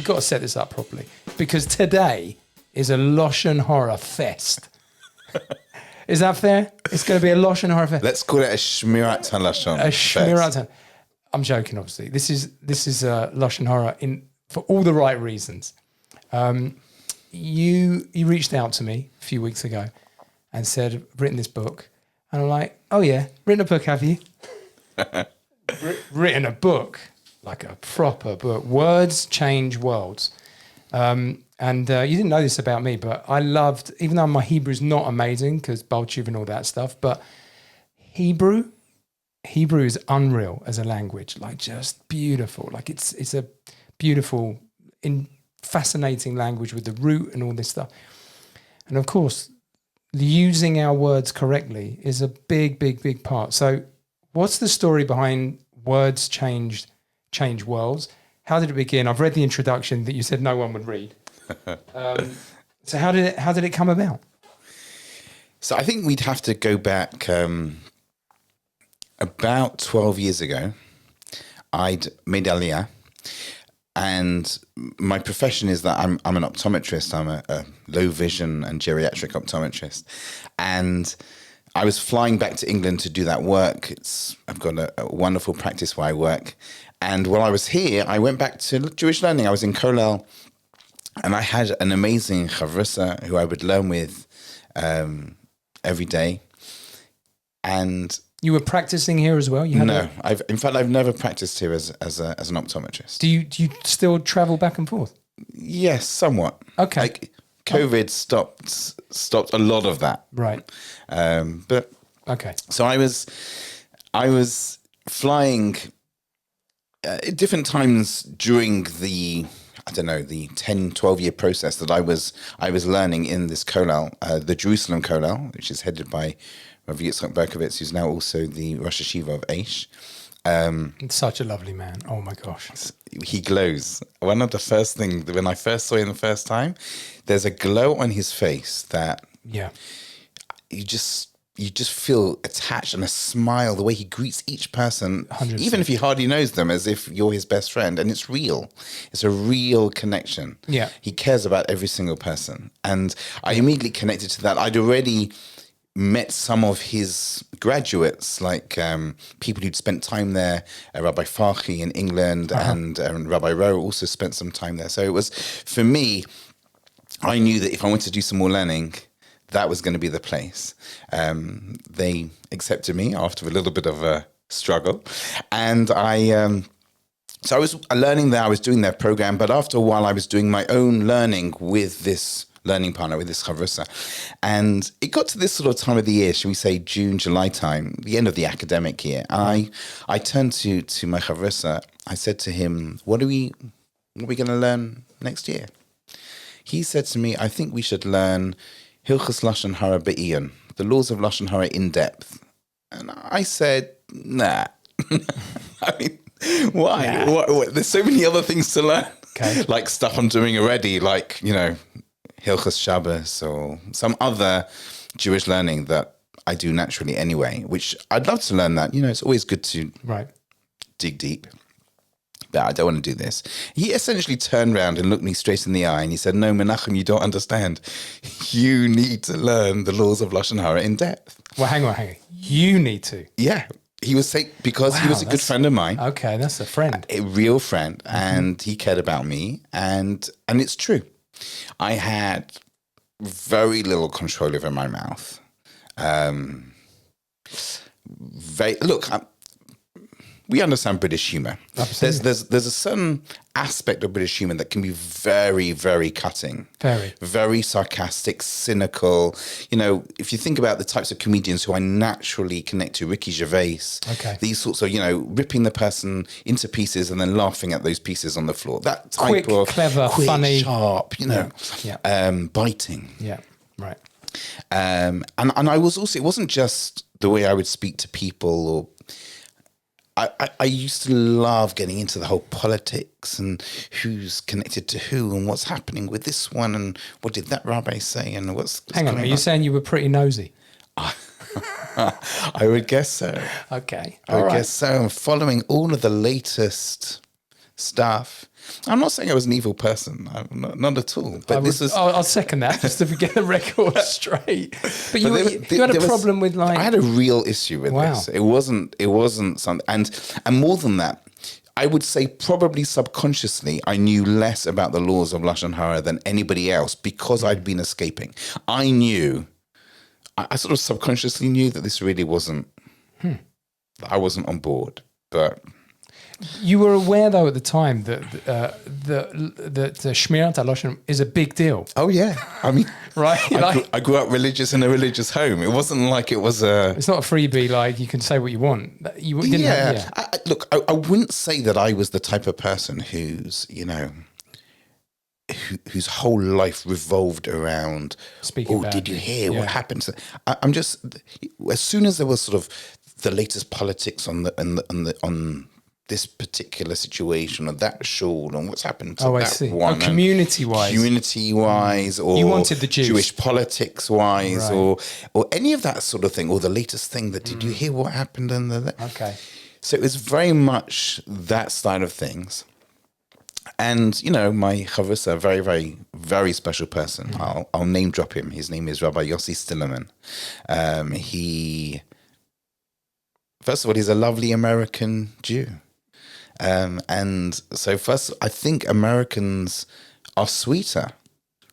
got to set this up properly because today is a Lashon hara fest. Is that fair? It's going to be a Lashon hara fest. Let's call it a shmirat halashon. A shmirat. I'm joking, obviously. This is Lashon hara for all the right reasons. You reached out to me a few weeks ago and said, I've written this book. And I'm like, oh yeah, written a book, have you? Written a book, like a proper book. Words change worlds. And you didn't know this about me, but I loved, even though my Hebrew is not amazing, because 𝗏𝗀 and all that stuff, but Hebrew is unreal as a language, like just beautiful. Like it's a beautiful, fascinating language with the root and all this stuff. And of course, using our words correctly is a big, big, big part. So what's the story behind words change worlds? How did it begin? I've read the introduction that you said no one would read. So how did it come about? So I think we'd have to go back about 12 years ago. I'd made Aliyah. And my profession is that I'm an optometrist. I'm a low vision and geriatric optometrist. And I was flying back to England to do that work. I've got a wonderful practice where I work. And while I was here, I went back to Jewish learning. I was in Kollel, and I had an amazing chavrusa who I would learn with every day. And you were practicing here as well? No, in fact, I've never practiced here as an optometrist. Do you still travel back and forth? Yes, somewhat. Okay. Like COVID stopped a lot of that. Right. But okay. So I was flying at different times during the 10, 12-year process that I was learning in this kollel, the Jerusalem kollel, which is headed by Rav 𝗥𝗯𝗏 𝗥𝗍𝗏, who's now also the 𝗪shi 𝗂𝗐 of Aish. Such a lovely man. Oh my gosh. He glows. One of the first things, when I first saw him the first time, there's a glow on his face that you just feel attached, and a smile, the way he greets each person, 100%. Even if he hardly knows them, as if you're his best friend. And it's real. It's a real connection. Yeah. He cares about every single person. And I immediately connected to that. I'd already met some of his graduates, like people who'd spent time there. Rabbi Farhi in England and Rabbi Rowe also spent some time there. So it was, for me, I knew that if I wanted to do some more learning, that was going to be the place. They accepted me after a little bit of a struggle. And so I was learning there, I was doing their program, but after a while I was doing my own learning with this learning partner, with this chavrusa. And it got to this sort of time of the year, should we say June, July time, the end of the academic year. And I turned to my chavrusa. I said to him, what are we going to learn next year? He said to me, I think we should learn Hilchos Lashon hara be'iyun, the laws of Lashon hara in depth. And I said, nah. I mean, why? Yeah. What? There's so many other things to learn. Okay. Like stuff I'm doing already, like, Hilchos Shabbos or some other Jewish learning that I do naturally anyway, which I'd love to learn that. It's always good to dig deep. But I don't want to do this. He essentially turned around and looked me straight in the eye and he said, no, Menachem, you don't understand. You need to learn the laws of Lashon hara in depth. Well, hang on. You need to. Yeah. He was saying, because he was a good friend of mine. Okay, that's a friend. A real friend. And he cared about me. And it's true. I had very little control over my mouth. We understand British humor. There's a certain aspect of British humor that can be very, very cutting. Very sarcastic, cynical. If you think about the types of comedians who I naturally connect to, 𝗥𝗍𝗏, these sorts of, ripping the person into pieces and then laughing at those pieces on the floor. That type quick, of clever, quick, funny, sharp, biting. Yeah, right. And I was also, it wasn't just the way I would speak to people or I used to love getting into the whole politics and who's connected to who and what's happening with this one and what did that rabbi say and what's Hang on, are you saying you were pretty nosy? I would guess so. Okay. I would guess so. I'm following all of the latest stuff. I'm not saying I was an evil person. I'm not at all. But I'll second that just to get the record straight. But you had a problem with like. I had a real issue with this. It wasn't something. And more than that, I would say probably subconsciously, I knew less about the laws of Lashon Hara than anybody else because I'd been escaping. I sort of subconsciously knew that this really wasn't. I wasn't on board, but. You were aware, though, at the time that the shmirat halashon is a big deal. Oh yeah, I mean, right? I grew up religious in a religious home. It wasn't like it was a. It's not a freebie. Like you can say what you want. You didn't. Yeah. Look, I wouldn't say that I was the type of person whose whole life revolved around. Speaking. Oh, did you hear what happened? So I'm just as soon as there was sort of the latest politics on this particular situation or that shul and what's happened to that one. Community-wise, or you wanted the Jewish politics-wise, or any of that sort of thing, or the latest thing that did you hear what happened? Okay. So it was very much that side of things. And, my chavrusa, a very, very, very special person. I'll name drop him. His name is Rabbi Yossi Stillerman. First of all, he's a lovely American Jew. And so first, I think Americans are sweeter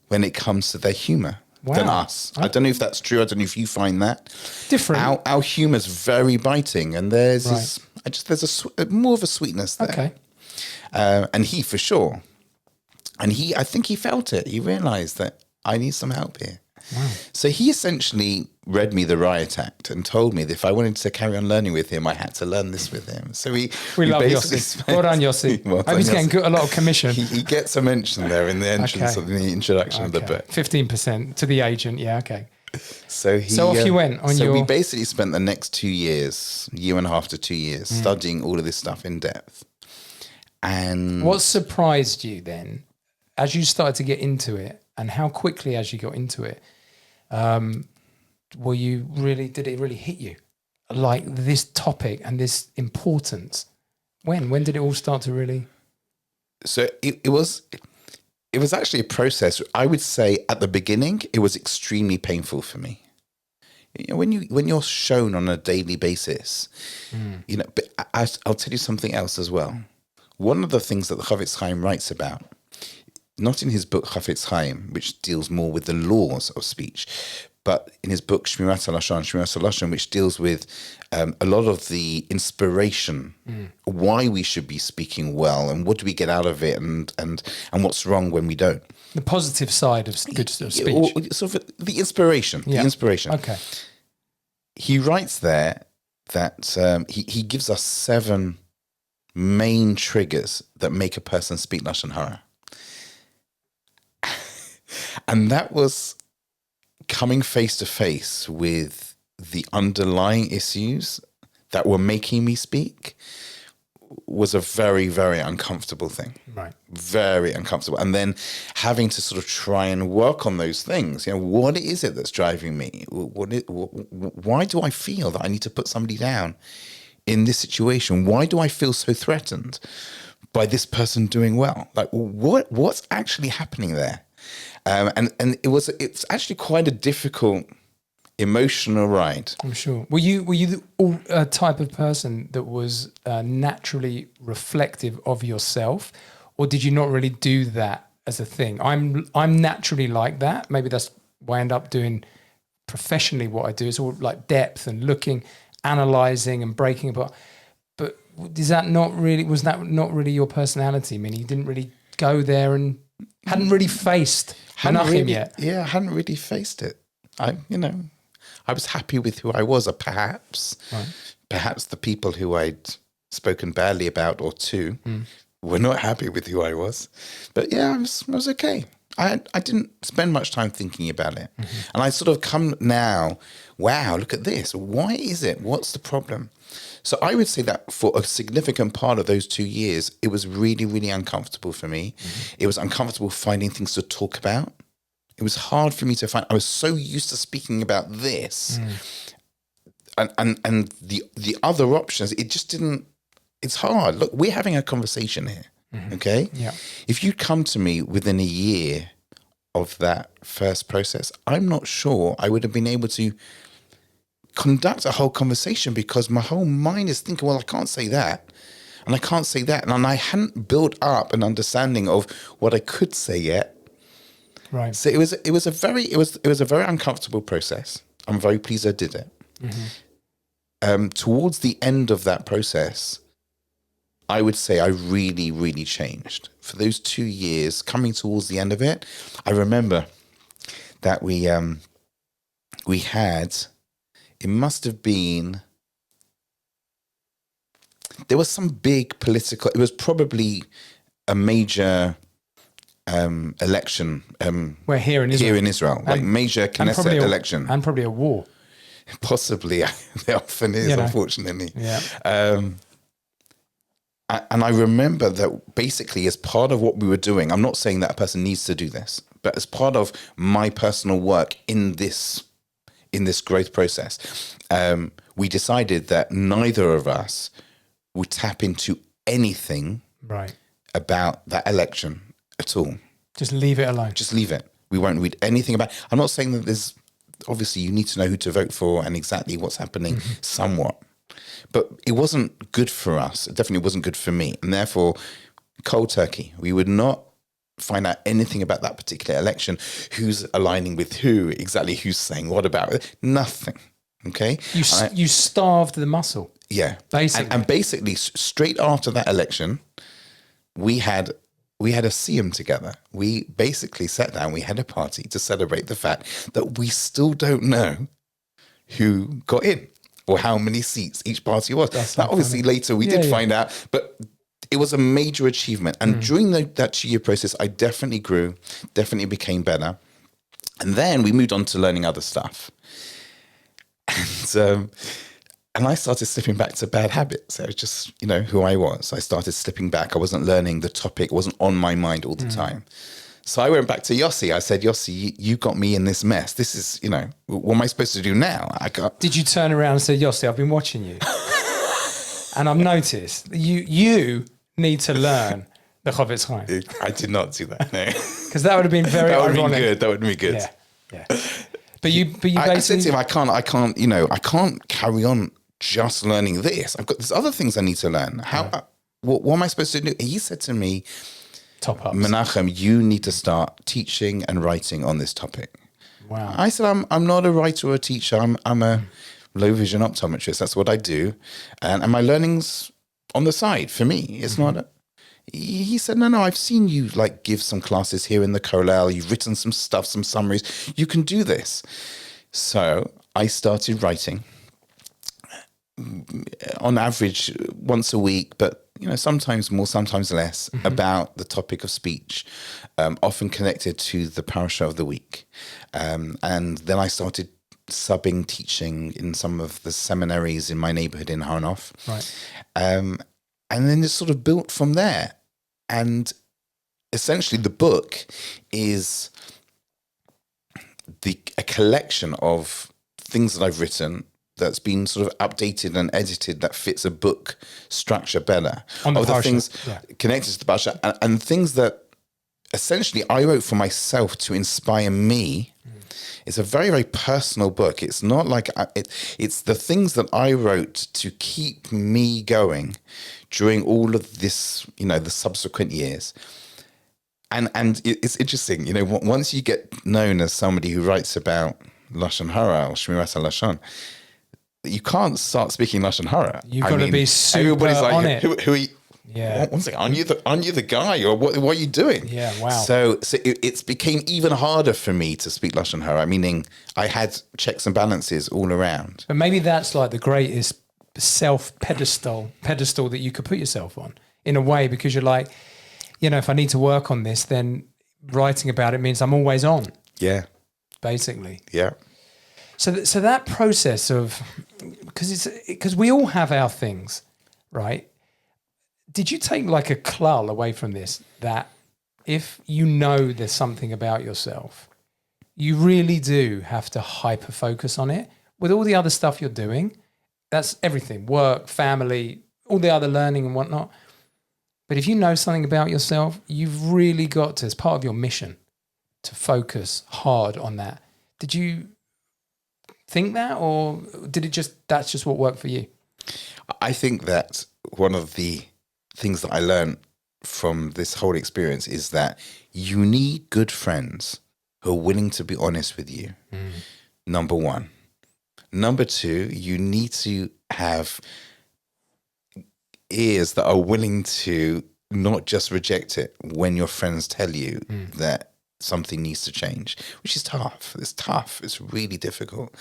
when it comes to their humor than us. I don't know if that's true. I don't know if you find that different. Our humor is very biting, and there's more of a sweetness there. Okay. And he for sure, and I think he felt it. He realized that I need some help here. Wow. So he essentially read me the Riot Act and told me that if I wanted to carry on learning with him, I had to learn this with him. So we love Yossi. Well done, Yossi. I hope he's getting a lot of commission. He gets a mention there in the entrance of the introduction of the book. 15% to the agent. Yeah, okay. So off you went on we basically spent the next 2 years, year and a half to 2 years, studying all of this stuff in depth. And what surprised you then, as you started to get into it, and how quickly as you got into it, did it really hit you? Like this topic and this importance? When did it all start to really? So it was actually a process. I would say at the beginning, it was extremely painful for me. When you're shown on a daily basis, but I'll tell you something else as well. One of the things that the 𝗏𝗏 writes about, not in his book 𝗏𝗏, which deals more with the laws of speech, but in his book shmirat, which deals with a lot of the inspiration, why we should be speaking well, and what do we get out of it, and what's wrong when we don't. The positive side of good speech. Sort of the inspiration. Yeah. The inspiration. Okay. He writes there that he gives us 7 main triggers that make a person speak Lashon Hara. And that was coming face to face with the underlying issues that were making me speak was a very, very uncomfortable thing. Right. Very uncomfortable. And then having to sort of try and work on those things. What is it that's driving me? Why do I feel that I need to put somebody down in this situation? Why do I feel so threatened by this person doing well? Like, what's actually happening there? And it's actually quite a difficult emotional ride. I'm sure. Were you the type of person that was naturally reflective of yourself, or did you not really do that as a thing? I'm naturally like that. Maybe that's why I end up doing professionally what I do. It's all like depth and looking, analyzing and breaking apart. But was that not really your personality? I mean, you didn't really go there and hadn't really faced Menachem yet. Yeah, I hadn't really faced it. I was happy with who I was, or perhaps the people who I'd spoken badly about or to were not happy with who I was. But yeah, I was okay. I didn't spend much time thinking about it. Mm-hmm. And I sort of come now, wow, look at this. Why is it? What's the problem? So I would say that for a significant part of those 2 years, it was really, really uncomfortable for me. Mm-hmm. It was uncomfortable finding things to talk about. It was hard for me to find. I was so used to speaking about this. And the other options, it just didn't, it's hard. Look, we're having a conversation here. Okay? Yeah. If you'd come to me within a year of that first process, I'm not sure I would have been able to conduct a whole conversation, because my whole mind is thinking, well, I can't say that. And I can't say that. And I hadn't built up an understanding of what I could say yet. Right. So it was a very uncomfortable process. I'm very pleased I did it. Towards the end of that process, I would say I really, really changed. For those 2 years, coming towards the end of it, I remember that we had, it must have been, there was some big political, it was probably a major election. We're here in Israel. Like major Knesset election. And probably a war. Possibly. There often is, unfortunately. Yeah. And I remember that basically as part of what we were doing, I'm not saying that a person needs to do this, but as part of my personal work in this growth process, we decided that neither of us would tap into anything about that election at all. Just leave it alone. Just leave it. We won't read anything about it. I'm not saying that there's, obviously you need to know who to vote for and exactly what's happening somewhat. But it wasn't good for us. It definitely wasn't good for me. And therefore, cold turkey. We would not find out anything about that particular election, who's aligning with who, exactly who's saying what about it. Nothing. Okay? You starved the muscle. Yeah. Basically. And basically, straight after that election, we had a siyum together. We basically sat down, we had a party to celebrate the fact that we still don't know who got in or how many seats each party was. Now, obviously, later we did find out, but it was a major achievement. And during that 2 year process, I definitely grew, definitely became better. And then we moved on to learning other stuff. And I started slipping back to bad habits. It was just, who I was. I started slipping back. I wasn't learning the topic. It wasn't on my mind all the time. So I went back to 𝗪𝗓𝗄. I said, 𝗪𝗓𝗄, you got me in this mess. This is, what am I supposed to do now? Did you turn around and say, 𝗪𝗓𝗄, I've been watching you. And I've noticed that you need to learn the 𝗄𝗏𝗏 𝗏. I did not do that, no. Because that would have been very ironic. That would be good. Yeah. But you basically... I said to him, I can't carry on just learning this. There's other things I need to learn. What am I supposed to do? He said to me, top ups. Menachem, you need to start teaching and writing on this topic. Wow. I said, I'm not a writer or a teacher. I'm a low vision optometrist. That's what I do. And my learning's on the side for me. It's not he said, no, I've seen you give some classes here in the Kollel. You've written some stuff, some summaries. You can do this. So I started writing on average once a week, but sometimes more, sometimes less, about the topic of speech, often connected to the parasha of the week. And then I started subbing, teaching in some of the seminaries in my neighborhood in Har Nof. Right. And then it sort of built from there. And essentially the book is a collection of things that I've written that's been sort of updated and edited that fits a book structure better. Of the things connected to the Parsha and things that essentially I wrote for myself to inspire me. It's a very, very personal book. It's not like it's the things that I wrote to keep me going during all of this, the subsequent years. And it's interesting, once you get known as somebody who writes about Lashon hara or shmirat lashon, you can't start speaking Lashon hara. You've got to be super everybody's like, on it. Who are you? Yeah. One second, aren't you the guy, or what are you doing? Yeah, wow. So it became even harder for me to speak Lashon hara, meaning I had checks and balances all around. But maybe that's the greatest self-pedestal that you could put yourself on, in a way, because you're like, if I need to work on this, then writing about it means I'm always on. Yeah. Basically. Yeah. So that process of, because we all have our things, right? Did you take a klal away from this, that if there's something about yourself, you really do have to hyper focus on it with all the other stuff you're doing? That's everything, work, family, all the other learning and whatnot. But if you know something about yourself, you've really got to, as part of your mission, to focus hard on that. Did you think that, or that's just what worked for you? I think that one of the things that I learned from this whole experience is that you need good friends who are willing to be honest with you. Number one. Number two, you need to have ears that are willing to not just reject it when your friends tell you that something needs to change, which is tough. It's tough. It's really difficult.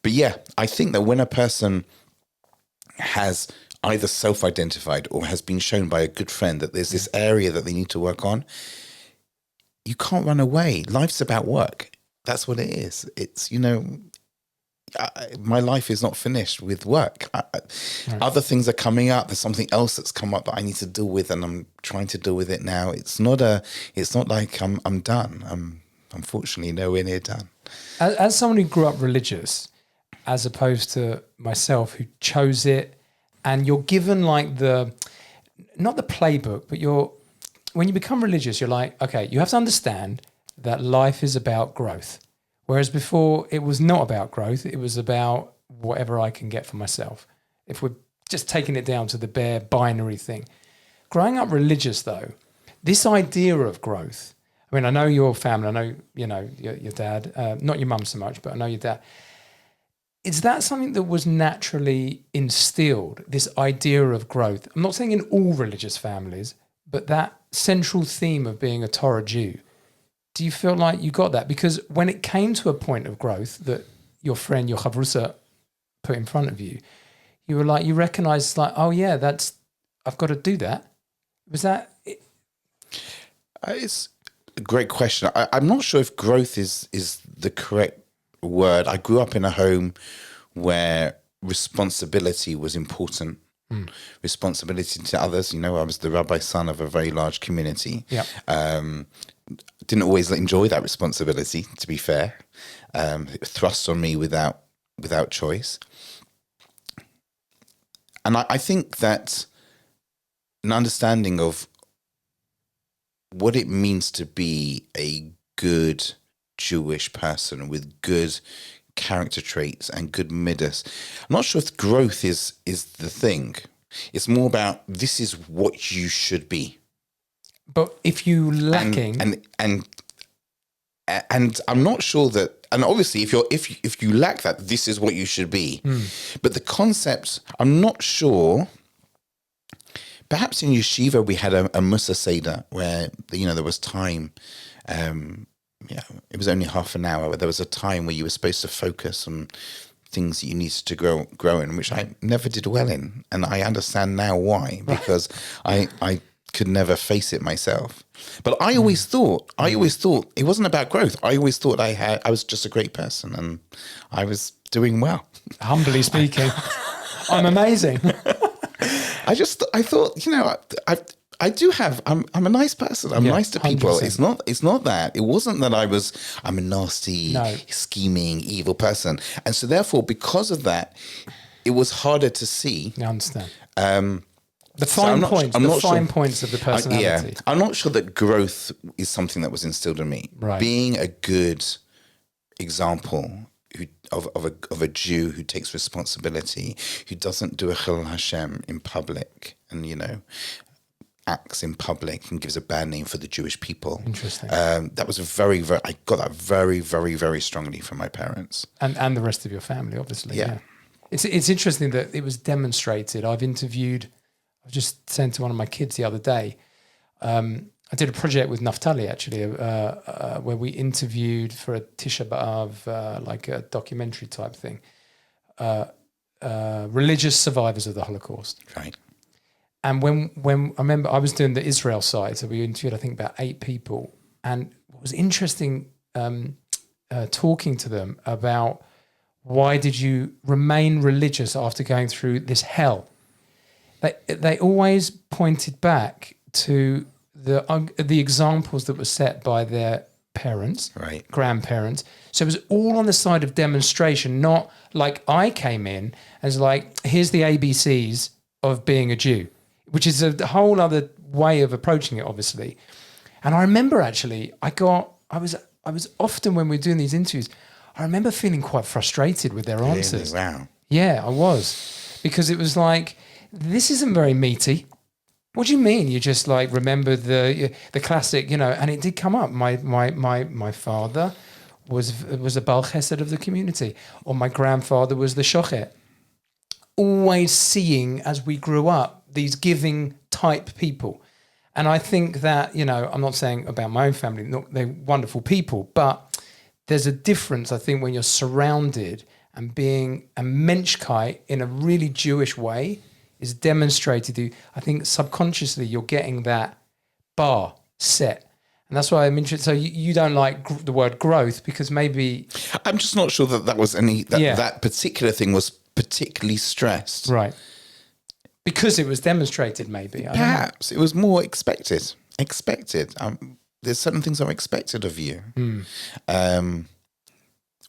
But yeah, I think that when a person has either self-identified or has been shown by a good friend that there's this area that they need to work on, you can't run away. Life's about work. That's what it is. It's, my life is not finished with work. Other things are coming up. There's something else that's come up that I need to deal with, and I'm trying to deal with it now. It's not like I'm done. I'm unfortunately nowhere near done. As someone who grew up religious, as opposed to myself who chose it, and you're given like not the playbook, but when you become religious, you're like, okay, you have to understand that life is about growth. Whereas before, it was not about growth. It was about whatever I can get for myself. If we're just taking it down to the bare binary thing. Growing up religious, though, this idea of growth, I mean, I know your family, I know, your dad, not your mum so much, but I know your dad. Is that something that was naturally instilled, this idea of growth? I'm not saying in all religious families, but that central theme of being a Torah Jew, do you feel like you got that? Because when it came to a point of growth that your friend, your chavrusa, put in front of you, you were like, you recognized like, oh yeah, I've got to do that. Was that it? It's a great question. I'm not sure if growth is the correct word. I grew up in a home where responsibility was important. Responsibility to others. I was the rabbi's son of a very large community. Yeah. Didn't always enjoy that responsibility, to be fair. It thrust on me without choice. And I think that an understanding of what it means to be a good Jewish person with good character traits and good midas. I'm not sure if growth is the thing. It's more about this is what you should be. But if you lacking, and I'm not sure that, and obviously if you lack that, this is what you should be. But the concept, I'm not sure. Perhaps in yeshiva we had a Musa Seder where there was time. It was only half an hour, but there was a time where you were supposed to focus on things that you needed to grow in, which I never did well in, and I understand now why, because I could never face it myself. But I always thought it wasn't about growth. I always thought I was just a great person and I was doing well. Humbly speaking, I'm amazing. I thought, I do have. I'm a nice person. I'm nice to people. 100%. It's not that. It wasn't that I'm a nasty, scheming, evil person. And so therefore, because of that, it was harder to see. I understand. The fine points of the personality. I'm not sure that growth is something that was instilled in me. Right. Being a good example of a Jew who takes responsibility, who doesn't do a Chillul Hashem in public, and acts in public and gives a bad name for the Jewish people. Interesting. That was I got that very, very, very strongly from my parents and the rest of your family, obviously. Yeah. It's interesting that it was demonstrated. I was just saying to one of my kids the other day, I did a project with Naftali actually, where we interviewed for a Tisha B'Av, like a documentary type thing, religious survivors of the Holocaust. Right. And when I remember I was doing the Israel side, so we interviewed I think about 8 people, and what was interesting talking to them about why did you remain religious after going through this hell. They always pointed back to the examples that were set by their parents, right, grandparents. So it was all on the side of demonstration, not like I came in as like, here's the ABCs of being a Jew, which is a whole other way of approaching it, obviously. And I remember actually, I was often when we were doing these interviews, I remember feeling quite frustrated with their answers. Really? Wow. Yeah, I was. Because it was like, this isn't very meaty. What do you mean? You just like remember the classic, you know, and it did come up. My father was a Baal Chesed of the community, or my grandfather was the shochet. Always seeing as we grew up these giving type people. And I think that, you know, I'm not saying about my own family, they're wonderful people, but there's a difference, I think, when you're surrounded and being a menschkeit in a really Jewish way is demonstrated to you. I think subconsciously you're getting that bar set. And that's why I'm interested. So you don't like the word growth because maybe... I'm just not sure that was that particular thing was particularly stressed. Right. Because it was demonstrated, maybe. Perhaps it was more expected. There's certain things are expected of you,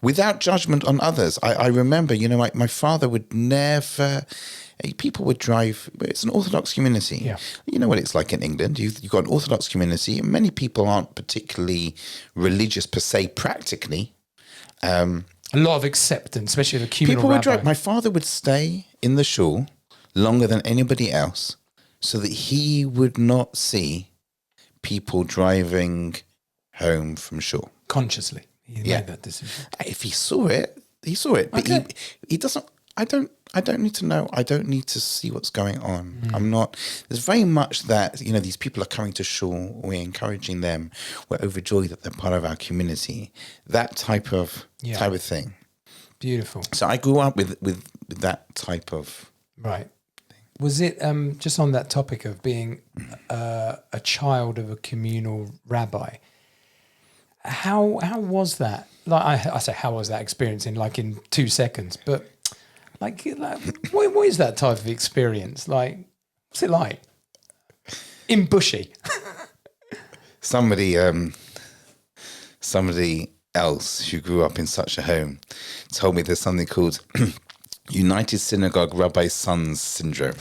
without judgment on others. I remember, you know, my father would never. People would drive. It's an Orthodox community. Yeah. You know what it's like in England. You've got an Orthodox community, and many people aren't particularly religious per se. Practically, a lot of acceptance, especially the communal people would rabbi. drive. My father would stay in the shul longer than anybody else, so that he would not see people driving home from shul. Consciously, he made that decision. If he saw it, he saw it. But Okay. he doesn't. I don't need to know. I don't need to see what's going on. I'm not. There's very much that, you know, these people are coming to shul. We're encouraging them. We're overjoyed that they're part of our community. That type of thing. Beautiful. So I grew up with that type of. Right. Was it just on that topic of being a child of a communal rabbi? How was that? Like I say, how was that experience in 2 seconds? But like what is that type of experience? Like, what's it like in 𝗵𝗺ში? Somebody else who grew up in such a home told me there's something called United Synagogue Rabbi Sons Syndrome.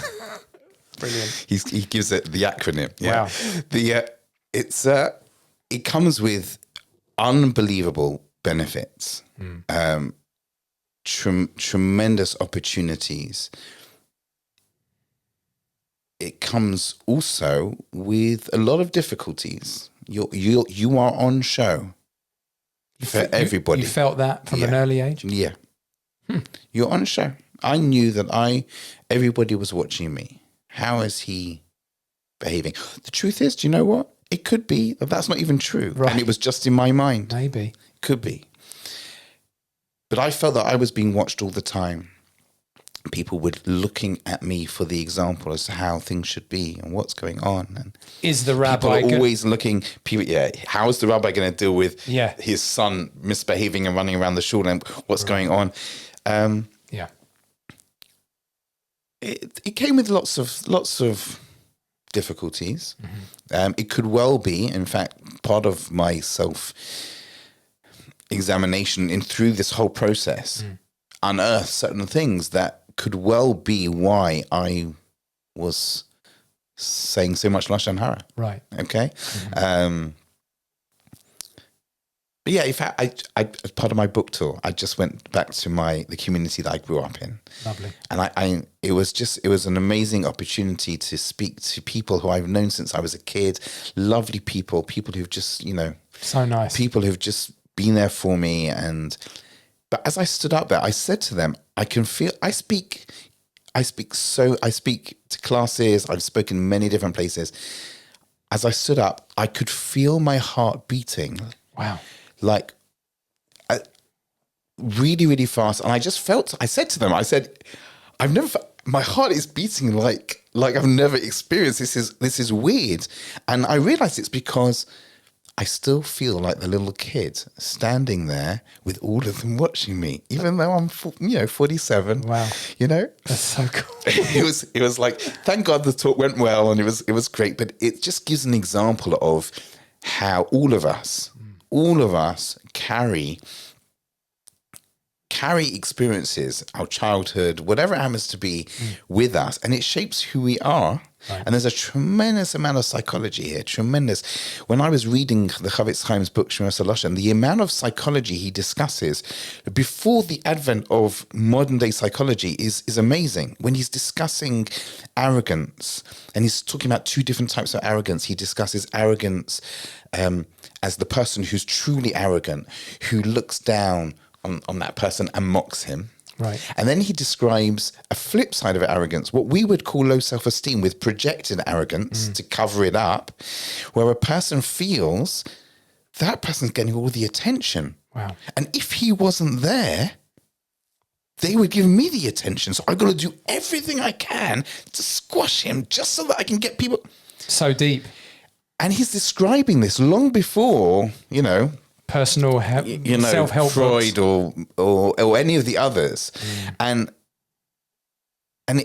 Brilliant. He gives it the acronym. Yeah. Wow. It comes with unbelievable benefits, tremendous opportunities. It comes also with a lot of difficulties. You are on show for everybody. You felt that from an early age? Yeah. You're on show. I knew that everybody was watching me. How is he behaving? The truth is, do you know what? It could be that that's not even true. Right. And it was just in my mind. Maybe. It could be. But I felt that I was being watched all the time. People were looking at me for the example as to how things should be and what's going on. And is the rabbi people are always looking? How is the rabbi going to deal with his son misbehaving and running around the shul and what's going on? It came with lots of difficulties. It could well be, in fact, part of my self-examination through this whole process, unearth certain things that could well be why I was saying so much Lashon hara. Right. Okay. But yeah, in fact, I as part of my book tour, I just went back to the community that I grew up in. Lovely. And it was an amazing opportunity to speak to people who I've known since I was a kid. Lovely people who've just, so nice. People who've just been there for me. But as I stood up there, I said to them, I speak to classes. I've spoken in many different places. As I stood up, I could feel my heart beating. Wow. Like really, really fast. And I said to them, my heart is beating like I've never experienced. This is weird. And I realized it's because I still feel like the little kid standing there with all of them watching me, even though I'm 47. Wow. That's so cool. It was like, thank God the talk went well and it was great. But it just gives an example of how all of us carry carry experiences, our childhood, whatever it happens to be, with us, and it shapes who we are. Right. And there's a tremendous amount of psychology here, tremendous. When I was reading the 𝗥𝗯𝗯𝗶 book, 𝗪𝗪, the amount of psychology he discusses before the advent of modern day psychology is amazing. When he's discussing arrogance, and he's talking about two different types of arrogance, he discusses arrogance as the person who's truly arrogant, who looks down on that person and mocks him. Right. And then he describes a flip side of arrogance, what we would call low self-esteem, with projected arrogance to cover it up, where a person feels that person's getting all the attention. Wow. And if he wasn't there, they would give me the attention. So I've got to do everything I can to squash him just so that I can get people. So deep. And he's describing this long before, Personal self-help Freud or any of the others. And I'm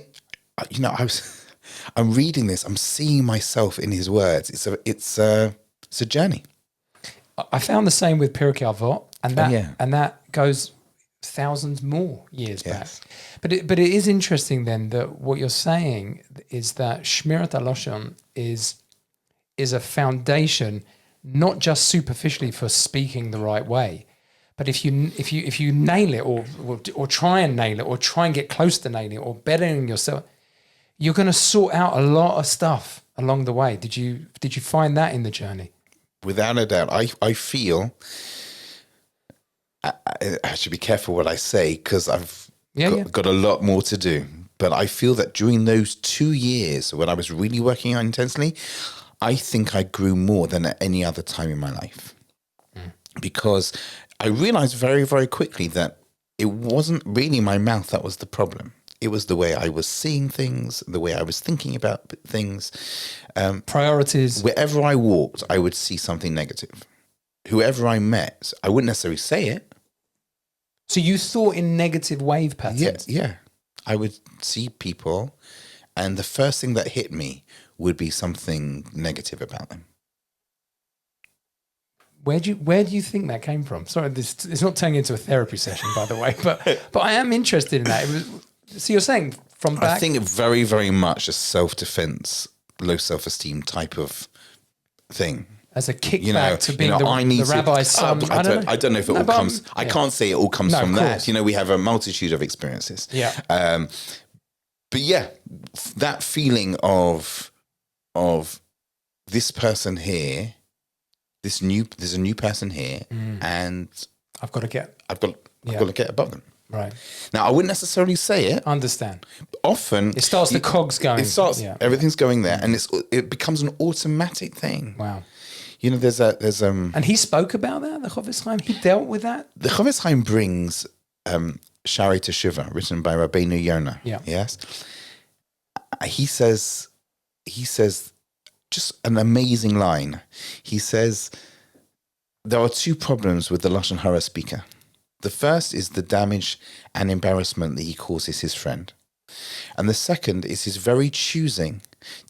reading this, I'm seeing myself in his words. It's a journey. I found the same with 𝗥𝗯𝗃 𝗧, and that goes thousands more years back. But it is interesting then that what you're saying is that shmirat halashon is a foundation, not just superficially for speaking the right way, but if you nail it or try and nail it or try and get close to nailing it or bettering yourself, you're going to sort out a lot of stuff along the way. Did you find that in the journey? Without a doubt. I feel I should be careful what I say, because I've got a lot more to do. But I feel that during those 2 years when I was really working on intensely, I think I grew more than at any other time in my life, because I realized very, very quickly that it wasn't really my mouth that was the problem. It was the way I was seeing things, the way I was thinking about things. Priorities. Wherever I walked, I would see something negative. Whoever I met, I wouldn't necessarily say it. So you thought in negative wave patterns? Yeah. I would see people, and the first thing that hit me would be something negative about them. Where do you think that came from? Sorry, it's not turning into a therapy session, by the way, but I am interested in that. So you're saying from back? I think very, very much a self-defense, low self-esteem type of thing. As a kickback to being the rabbi's son. I don't know if it all comes. I can't say it all comes from that. We have a multitude of experiences. Yeah. But yeah, that feeling of this person here, there's a new person here, and I've got to get above them. Right. Now, I wouldn't necessarily say it. Understand. Often it starts the cogs going. Everything's going there, and it becomes an automatic thing. Wow. There's and he spoke about that, the 𝗨𝗪𝗀. He dealt with that. The 𝗨𝗪𝗀 brings Shari Teshuvah, written by Rabbeinu Yonah. Yeah. Yes. He says just an amazing line. He says there are two problems with the Lashon hara speaker. The first is the damage and embarrassment that he causes his friend. And the second is his very choosing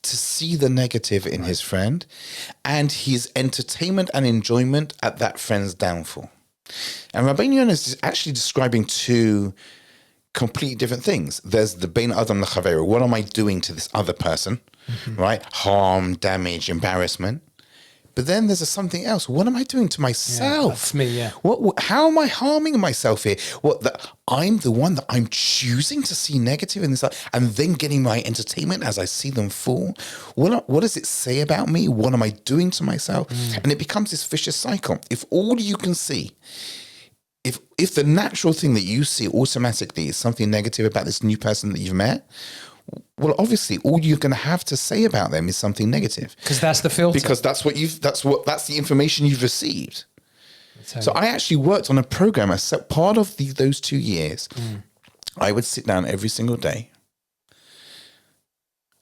to see the negative in his friend and his entertainment and enjoyment at that friend's downfall. And Rabbeinu Yonah is actually describing two completely different things. There's the bein adam lechavero. What am I doing to this other person? Right? Harm, damage, embarrassment. But then there's something else. What am I doing to myself? Yeah, that's me, yeah. How am I harming myself here? I'm the one that I'm choosing to see negative in this, and then getting my entertainment as I see them fall. What does it say about me? What am I doing to myself? And it becomes this vicious cycle. If all you can see, if the natural thing that you see automatically is something negative about this new person that you've met, well, obviously, all you're going to have to say about them is something negative. Because that's the filter. Because that's the information you've received. So I actually worked on a program. Part of those 2 years, I would sit down every single day,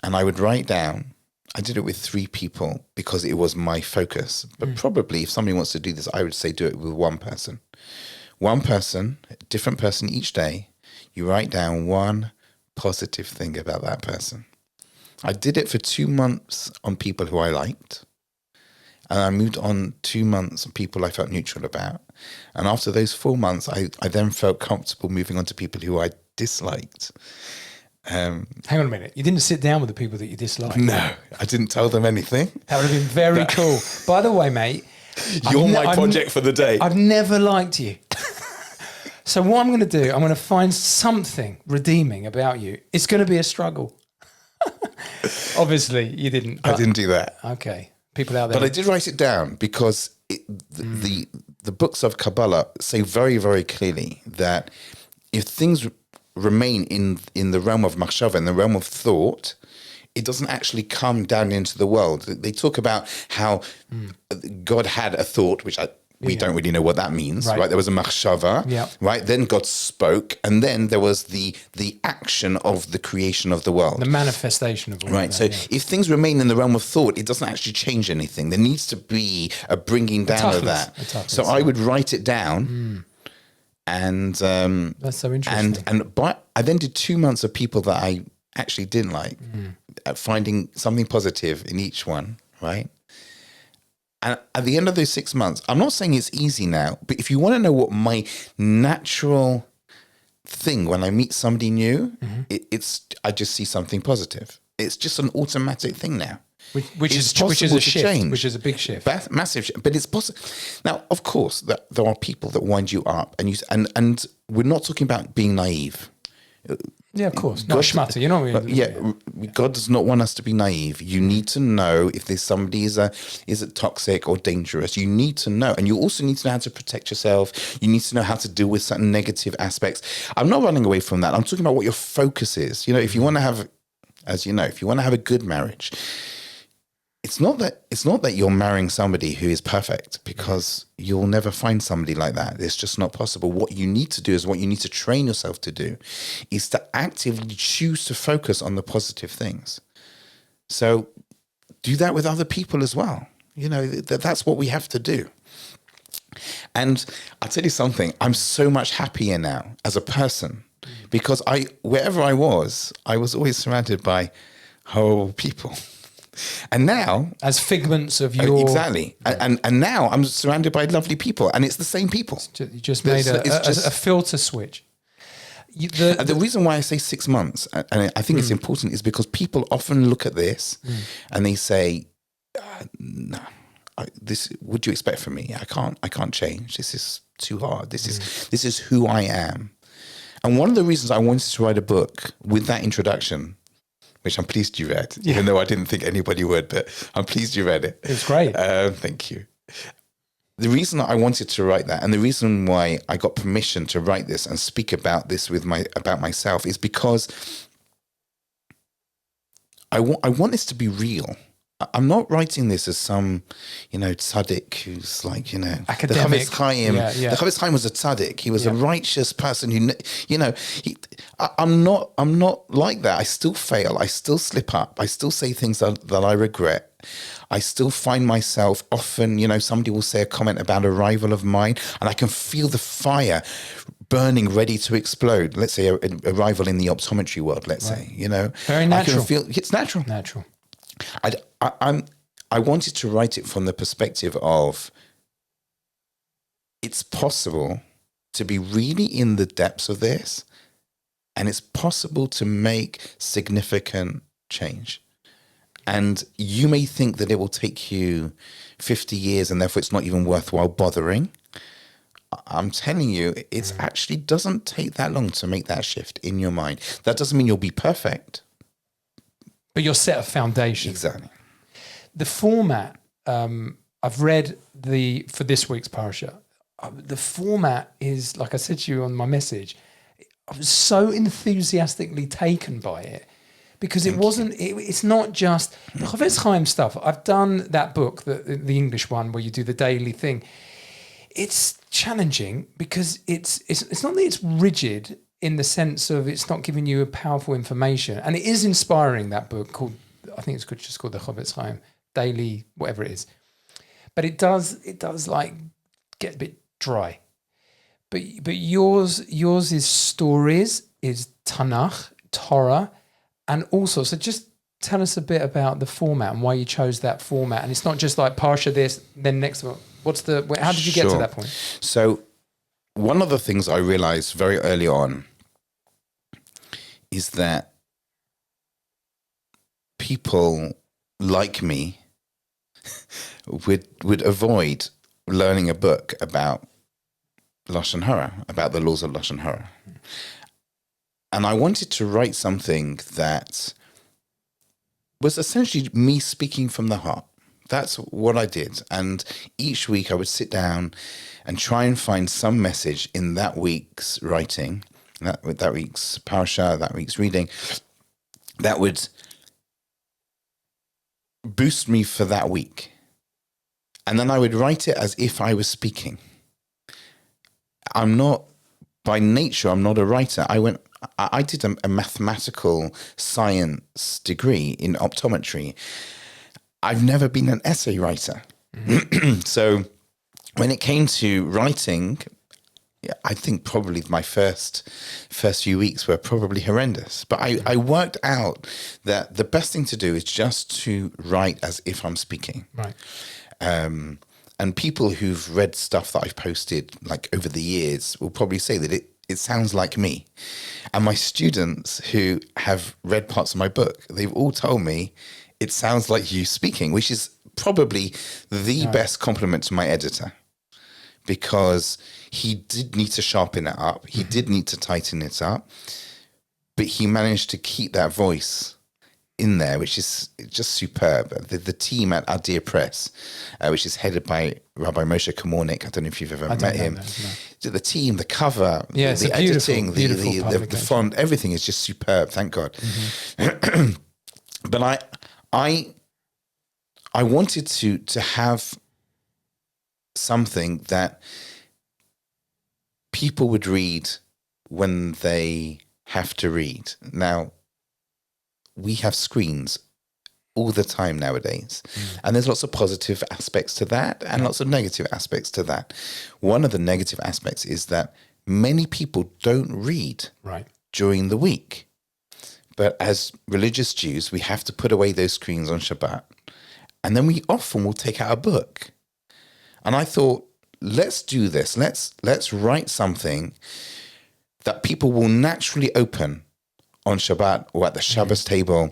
and I would write down. I did it with 3 people because it was my focus. But probably, if somebody wants to do this, I would say do it with one person. One person, different person each day. You write down one positive thing about that person. I did it for 2 months on people who I liked. And I moved on 2 months of people I felt neutral about. And after those 4 months, I then felt comfortable moving on to people who I disliked. Hang on a minute. You didn't sit down with the people that you disliked. No, I didn't tell them anything. That would have been very cool. By the way, mate, You're my project for the day. I've never liked you. So what I'm going to do, I'm going to find something redeeming about you. It's going to be a struggle. Obviously, you didn't. I didn't do that. Okay. People out there. But I did write it down because the books of Kabbalah say very, very clearly that if things remain in the realm of machshava, in the realm of thought, it doesn't actually come down into the world. They talk about how God had a thought, which we don't really know what that means, right? There was a machshava, right? Then God spoke, and then there was the action of the creation of the world. The manifestation of all right. That, so if things remain in the realm of thought, it doesn't actually change anything. There needs to be a bringing down of that. So I would write it down. And that's so interesting. But I then did 2 months of people that I actually didn't like, finding something positive in each one, right? And at the end of those 6 months, I'm not saying it's easy now, but if you want to know what my natural thing when I meet somebody new, I just see something positive. It's just an automatic thing now. Which is a shift, change. Which is a big shift, massive shift. But it's possible. Now, of course, there are people that wind you up, and we're not talking about being naive. Yeah, of course. Not schmatter, you know. God does not want us to be naive. You need to know if there's somebody is toxic or dangerous. You need to know, and you also need to know how to protect yourself. You need to know how to deal with certain negative aspects. I'm not running away from that. I'm talking about what your focus is. You know, if you want to have, as you know, if you want to have a good marriage, it's not that you're marrying somebody who is perfect, because you'll never find somebody like that. It's just not possible. What you need to do is what you need to train yourself to do is to actively choose to focus on the positive things. So do that with other people as well. You know, that's what we have to do. And I'll tell you something, I'm so much happier now as a person, because wherever I was always surrounded by horrible people. And now, as figments of your exactly, and now I'm surrounded by lovely people, and it's the same people. You just made a filter switch. The reason why I say 6 months, and I think it's important, is because people often look at this and they say, "No, this. What do you expect from me? I can't change. This is too hard. This is who I am." And one of the reasons I wanted to write a book with that introduction, which I'm pleased you read, even though I didn't think anybody would, but I'm pleased you read it. It's great. Thank you. The reason I wanted to write that, and the reason why I got permission to write this and speak about this about myself, is because I want this to be real. I'm not writing this as some, tzaddik who's like, academic. The Ch was a tzaddik. He was a righteous person who, I'm not like that. I still fail. I still slip up. I still say things that I regret. I still find myself often, somebody will say a comment about a rival of mine, and I can feel the fire burning, ready to explode. Let's say a rival in the optometry world, let's say, Very natural. I can feel it's natural. Natural. I wanted to write it from the perspective of it's possible to be really in the depths of this, and it's possible to make significant change. And you may think that it will take you 50 years and therefore it's not even worthwhile bothering. I'm telling you, it actually doesn't take that long to make that shift in your mind. That doesn't mean you'll be perfect, but you'll set a foundation. Exactly. The format, I've read for this week's parasha. The format is, like I said to you on my message, I was so enthusiastically taken by it, because it's not just 𝗥𝗯𝗯𝗶 stuff. I've done that book, the English one, where you do the daily thing. It's challenging because it's not that it's rigid in the sense of it's not giving you a powerful information, and it is inspiring, that book called, I think it's just called the 𝗥𝗯𝗯𝗶 daily, whatever it is, but it does like get a bit dry, but yours is stories, is Tanakh, Torah, and also, so just tell us a bit about the format and why you chose that format. And it's not just like Parsha this, then next one. How did you get to that point? So one of the things I realized very early on is that people like me would avoid learning a book about Lashon hara, about the laws of Lashon hara. And I wanted to write something that was essentially me speaking from the heart. That's what I did. And each week I would sit down and try and find some message in that week's writing, that week's parsha, that week's reading, that would boost me for that week. And then I would write it as if I was speaking. By nature, I'm not a writer. I did a mathematical science degree in optometry. I've never been an essay writer. Mm-hmm. So when it came to writing, I think probably my first few weeks were probably horrendous. But I worked out that the best thing to do is just to write as if I'm speaking. Right. And people who've read stuff that I've posted like over the years will probably say that it sounds like me. And my students who have read parts of my book, they've all told me it sounds like you speaking, which is probably the best compliment to my editor, because he did need to sharpen it up. He did need to tighten it up, but he managed to keep that voice in there, which is just superb. The team at Adair Press, which is headed by Rabbi Moshe Kamornik, I don't know if you've ever met him. No. The team, the cover, the editing, the font, everything is just superb. Thank God. Mm-hmm. But I wanted to have something that people would read when they have to read. Now, we have screens all the time nowadays. And there's lots of positive aspects to that and lots of negative aspects to that. One of the negative aspects is that many people don't read during the week. But as religious Jews, we have to put away those screens on Shabbat. And then we often will take out a book. And I thought, let's do this. Let's write something that people will naturally open on Shabbat or at the Shabbos table,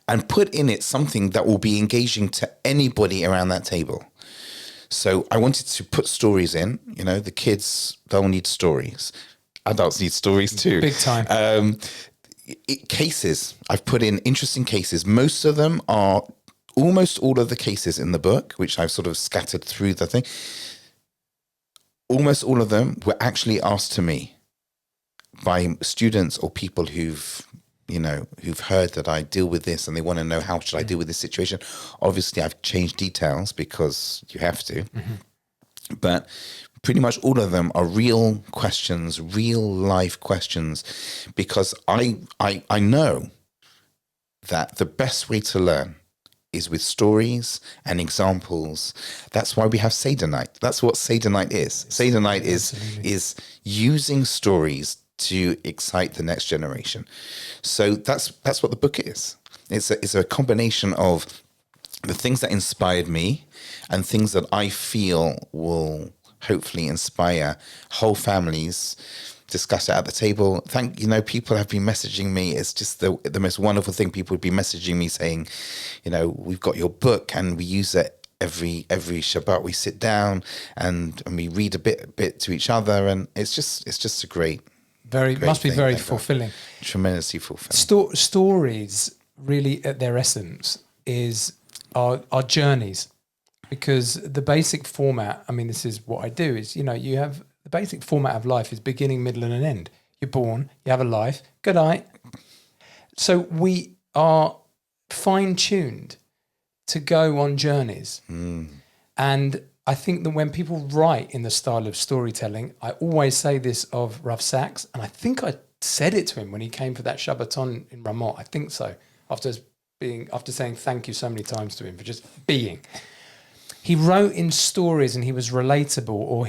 and put in it something that will be engaging to anybody around that table. So I wanted to put stories in. You know, the kids, they'll need stories. Adults need stories too. Big time. Cases. I've put in interesting cases. Most of them are, almost all of the cases in the book, which I've sort of scattered through the thing, almost all of them were actually asked to me by students or people who've heard that I deal with this and they want to know how should I deal with this situation. Obviously, I've changed details because you have to. Mm-hmm. But pretty much all of them are real questions, real life questions, because I know that the best way to learn is with stories and examples. That's why we have Seder night. That's what Seder night is. Seder night is using stories to excite the next generation. So that's what the book is. It's a combination of the things that inspired me and things that I feel will hopefully inspire whole families. Discuss it at the table. People have been messaging me. It's just the most wonderful thing. People would be messaging me saying, we've got your book and we use it every Shabbat. We sit down and we read a bit to each other, and it's just a great. Must be very fulfilling. Tremendously fulfilling. Stories, really, at their essence, are journeys, because the basic format. I mean, this is what I do. Is you have the basic format of life is beginning, middle, and an end. You're born. You have a life. Good night. So we are fine-tuned to go on journeys, and I think that when people write in the style of storytelling, I always say this of Rav Sachs, and I think I said it to him when he came for that Shabbaton in Ramot. I think so. After saying thank you so many times to him for just being, he wrote in stories and he was relatable, or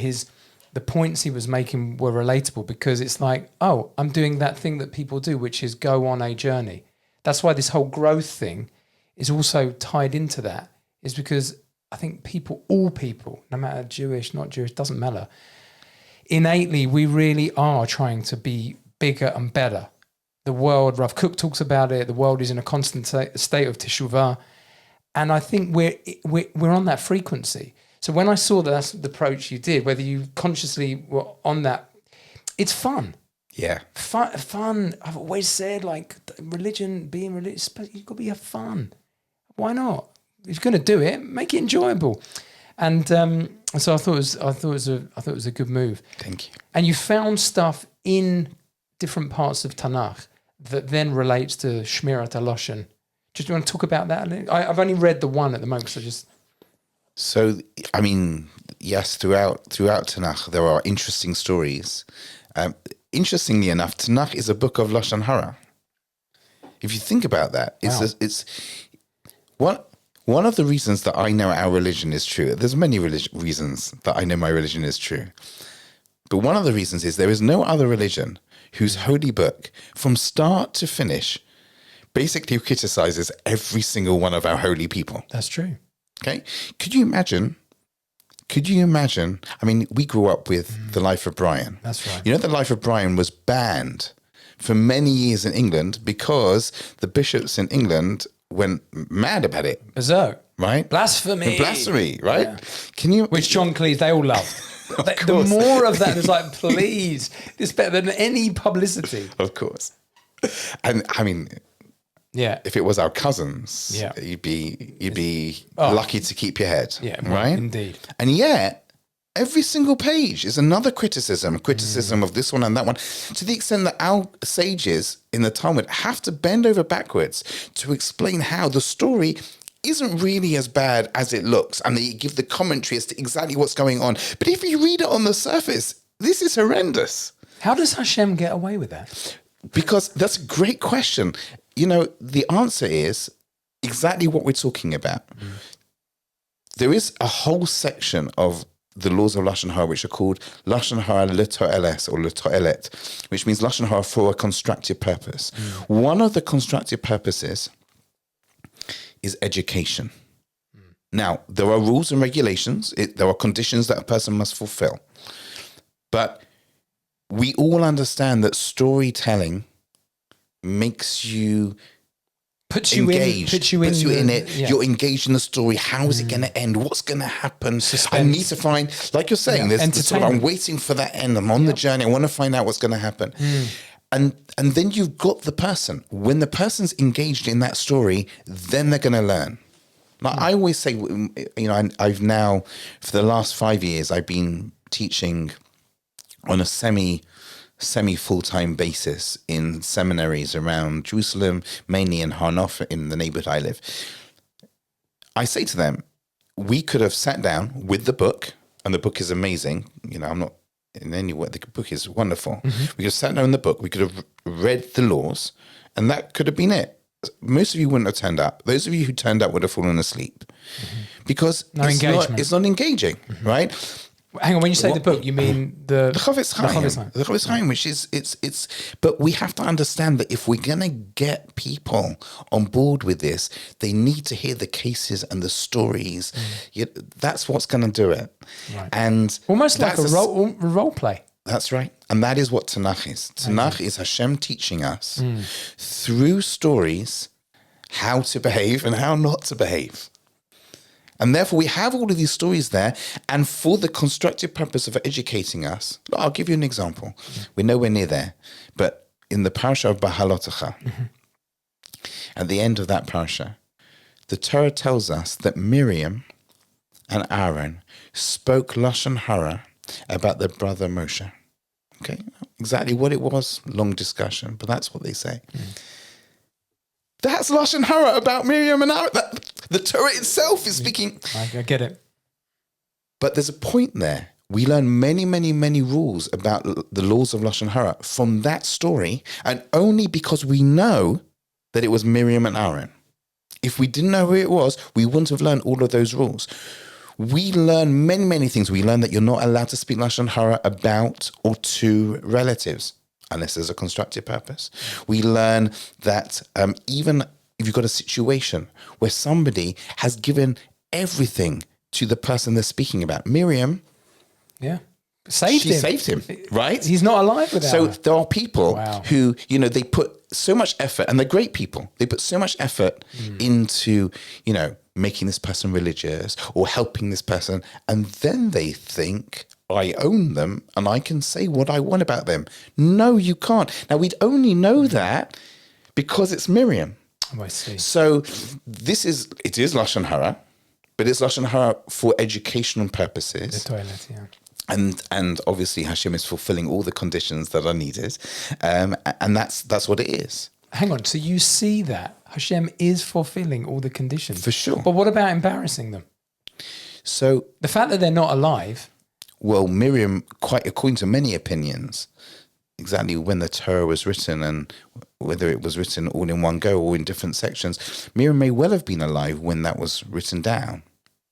the points he was making were relatable, because it's like, oh, I'm doing that thing that people do, which is go on a journey. that's why this whole growth thing is also tied into that, is because I think all people, no matter Jewish, not Jewish, doesn't matter. Innately, we really are trying to be bigger and better. The world, Rav Kook talks about it, the world is in a constant state of teshuvah. And I think we're on that frequency. So when I saw that that's the approach you did, whether you consciously were on that, it's fun. Yeah. Fun. I've always said, like, religion, being religious, you've got to have fun. Why not? If you're going to do it, make it enjoyable. And so I thought it was a good move. Thank you. And you found stuff in different parts of Tanakh that then relates to shmirat halashon. Just want to talk about that a little? I've only read the one at the moment, So, I mean, yes, throughout Tanakh, there are interesting stories. Interestingly enough, Tanakh is a book of Lashon hara. If you think about that, it's one of the reasons that I know our religion is true. There's many reasons that I know my religion is true. But one of the reasons is there is no other religion whose holy book, from start to finish, basically criticizes every single one of our holy people. That's true. Okay. Could you imagine? I mean, we grew up with the Life of Brian. That's right. You know, the Life of Brian was banned for many years in England because the bishops in England went mad about it. Berserk. Right? Blasphemy, right? Yeah. Can you? Which John Cleese, they all loved. The more of that, it's like, please, it's better than any publicity. Of course. And I mean, yeah, if it was our cousins, you'd be lucky to keep your head. Yeah, right? Indeed. And yet, every single page is another criticism of this one and that one, to the extent that our sages in the Talmud have to bend over backwards to explain how the story isn't really as bad as it looks, and they give the commentary as to exactly what's going on. But if you read it on the surface, this is horrendous. How does Hashem get away with that? Because that's a great question. You know, the answer is exactly what we're talking about. There is a whole section of the laws of Lashon hara which are called Lashon hara 𝗏𝗏 or 𝗏𝗏, which means Lashon hara for a constructive purpose. One of the constructive purposes is education. Now, there are rules and regulations. There are conditions that a person must fulfill. But we all understand that storytelling makes you engaged, puts you in it. Yeah. You're engaged in the story. How is it going to end? What's going to happen? Suspense. I need to find, like you're saying, I'm waiting for that end. I'm on the journey. I want to find out what's going to happen. And then you've got the person. When the person's engaged in that story, then they're going to learn. Like I always say, you know, I've now, for the last 5 years, I've been teaching on a semi full-time basis in seminaries around Jerusalem, mainly in Hanover, in the neighborhood I live. I say to them, we could have sat down with the book, and the book is amazing. You know, I'm not in any way, the book is wonderful. We could have sat down in the book, we could have read the laws, and that could have been it. Most of you wouldn't have turned up. Those of you who turned up would have fallen asleep because it's not engaging, right? Hang on, when you say the book, you mean the 𝗏𝗏 𝗏, which is it's. But we have to understand that if we're gonna get people on board with this, they need to hear the cases and the stories. That's what's gonna do it, right. And almost like a role play. That's right, and that is what Tanakh is. Tanakh is Hashem teaching us through stories how to behave and how not to behave. And therefore, we have all of these stories there, and for the constructive purpose of educating us. I'll give you an example. We're nowhere near there, but in the parasha of Behalotecha, at the end of that parasha, the Torah tells us that Miriam and Aaron spoke Lashon hara about their brother Moshe. Okay, exactly what it was, long discussion, but that's what they say. That's Lashon hara about Miriam and Aaron. The Torah itself is speaking. I get it. But there's a point there. We learn many, many, many rules about the laws of Lashon hara from that story, and only because we know that it was Miriam and Aaron. If we didn't know who it was, we wouldn't have learned all of those rules. We learn many, many things. We learn that you're not allowed to speak Lashon hara about or to relatives. unless there's a constructive purpose. We learn that even if you've got a situation where somebody has given everything to the person they're speaking about. Miriam, she saved him, right? He's not alive without her. So there are people who, they put so much effort, and they're great people. They put so much effort into, making this person religious or helping this person. And then they think, I own them and I can say what I want about them. No, you can't. Now, we'd only know that because it's Miriam. Oh, I see. So it is Lashon hara, but it's Lashon hara for educational purposes. The toilet, yeah. And obviously Hashem is fulfilling all the conditions that are needed. And that's what it is. Hang on. So you see that Hashem is fulfilling all the conditions. For sure. But what about embarrassing them? So the fact that they're not alive. Well, Miriam, quite according to many opinions, exactly when the Torah was written and whether it was written all in one go or in different sections, Miriam may well have been alive when that was written down.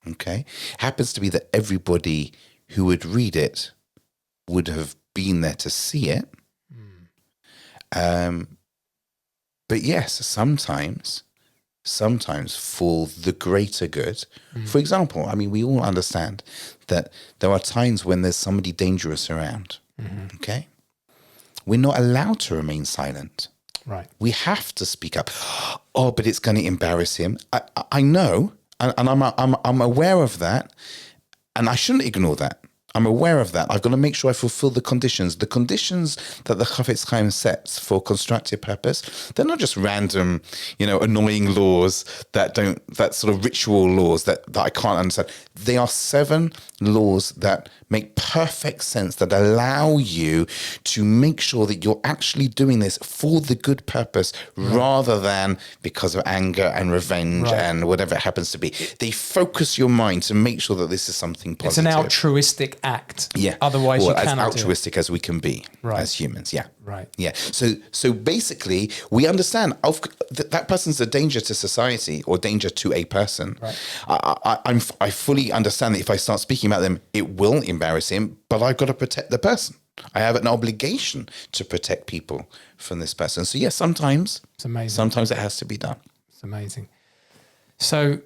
Okay? Happens to be that everybody who would read it would have been there to see it. But yes, sometimes for the greater good. For example, we all understand that there are times when there's somebody dangerous around. Okay? We're not allowed to remain silent. Right. We have to speak up. Oh, but it's going to embarrass him. I know, and I'm aware of that, and I shouldn't ignore that. I'm aware of that. I've got to make sure I fulfill the conditions. The conditions that the Chafetz Chaim sets for constructive purpose, they're not just random, annoying laws that sort of ritual laws that I can't understand. They are 7 laws that make perfect sense, that allow you to make sure that you're actually doing this for the good purpose rather than because of anger and revenge and whatever it happens to be. They focus your mind to make sure that this is something positive. It's an altruistic act. Yeah. Otherwise, you cannot as altruistic as we can be as humans. Yeah. Right. Yeah. So basically, we understand that person's a danger to society or danger to a person. Right. I fully understand that if I start speaking about them, it will embarrass him, but I've got to protect the person. I have an obligation to protect people from this person. So yes, sometimes it's amazing. Sometimes it has to be done. It's amazing. So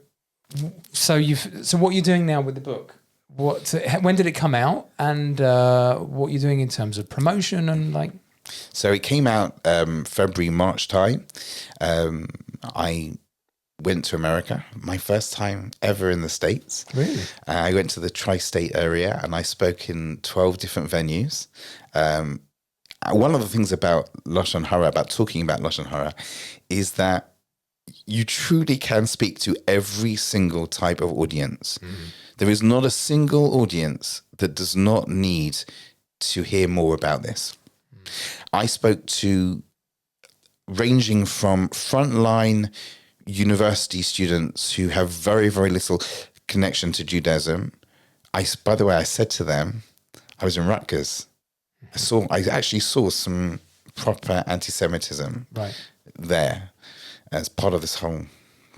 what you're doing now with the book? When did it come out, and what you're doing in terms of promotion and like? So it came out February, March time. I went to America, my first time ever in the States. Really? I went to the tri-state area and I spoke in 12 different venues. One of the things about Lashon hara, about talking about Lashon hara, is that you truly can speak to every single type of audience. There is not a single audience that does not need to hear more about this. I spoke to ranging from frontline university students who have very, very little connection to Judaism. By the way, I said to them, I was in Rutgers. I actually saw some proper anti-Semitism there as part of this whole,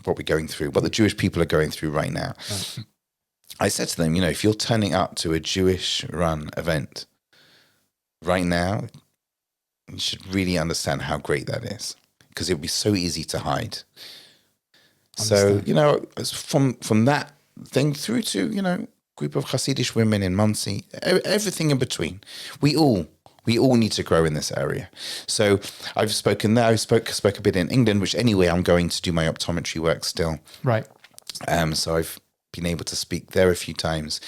what we're going through, what the Jewish people are going through right now. Right. I said to them, if you're turning up to a Jewish-run event right now, you should really understand how great that is, because it would be so easy to hide. Understand. So, from that thing through to, group of Hasidic women in Monsey, everything in between. We all need to grow in this area. So I've spoken there. I spoke a bit in England, which anyway, I'm going to do my optometry work still. Right. So I've been able to speak there a few times.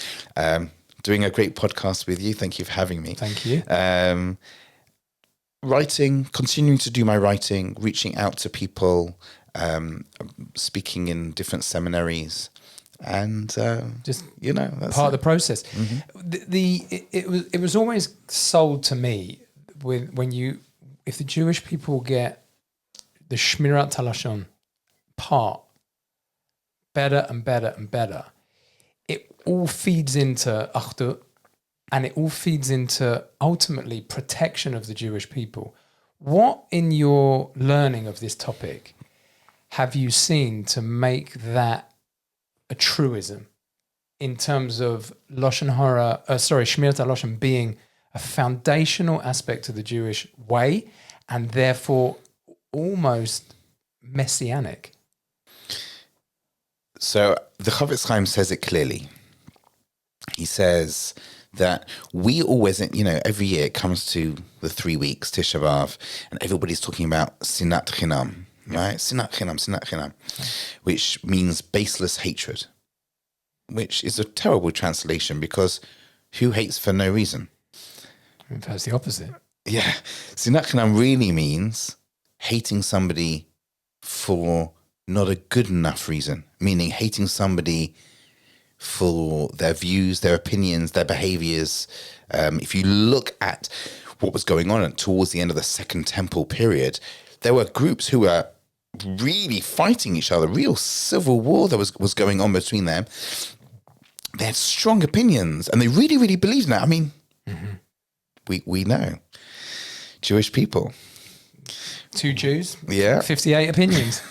Doing a great podcast with you. Thank you for having me. Thank you. Writing, continuing to do my writing, reaching out to people, speaking in different seminaries. And just that's part of the process. Mm-hmm. It was always sold to me if the Jewish people get the shmirat halashon part better and better and better, it all feeds into 𝗥𝗯𝗢, and it all feeds into ultimately protection of the Jewish people. What in your learning of this topic have you seen to make that a truism in terms of shmirat halashon being a foundational aspect of the Jewish way, and therefore almost messianic. So the Chofetz Chaim says it clearly. He says that we always, every year it comes to the 3 weeks, Tisha B'Av, and everybody's talking about sinat chinam, right? Sinat chinam, which means baseless hatred, which is a terrible translation because who hates for no reason? That's the opposite. Yeah. Sinat chinam really means hating somebody for not a good enough reason, meaning hating somebody for their views, their opinions, their behaviors. If you look at what was going on towards the end of the Second Temple period, there were groups who were really fighting each other, real civil war that was going on between them. They had strong opinions and they really, really believed in that. I mean, we know Jewish people. 2 Jews, Yeah. 58 opinions.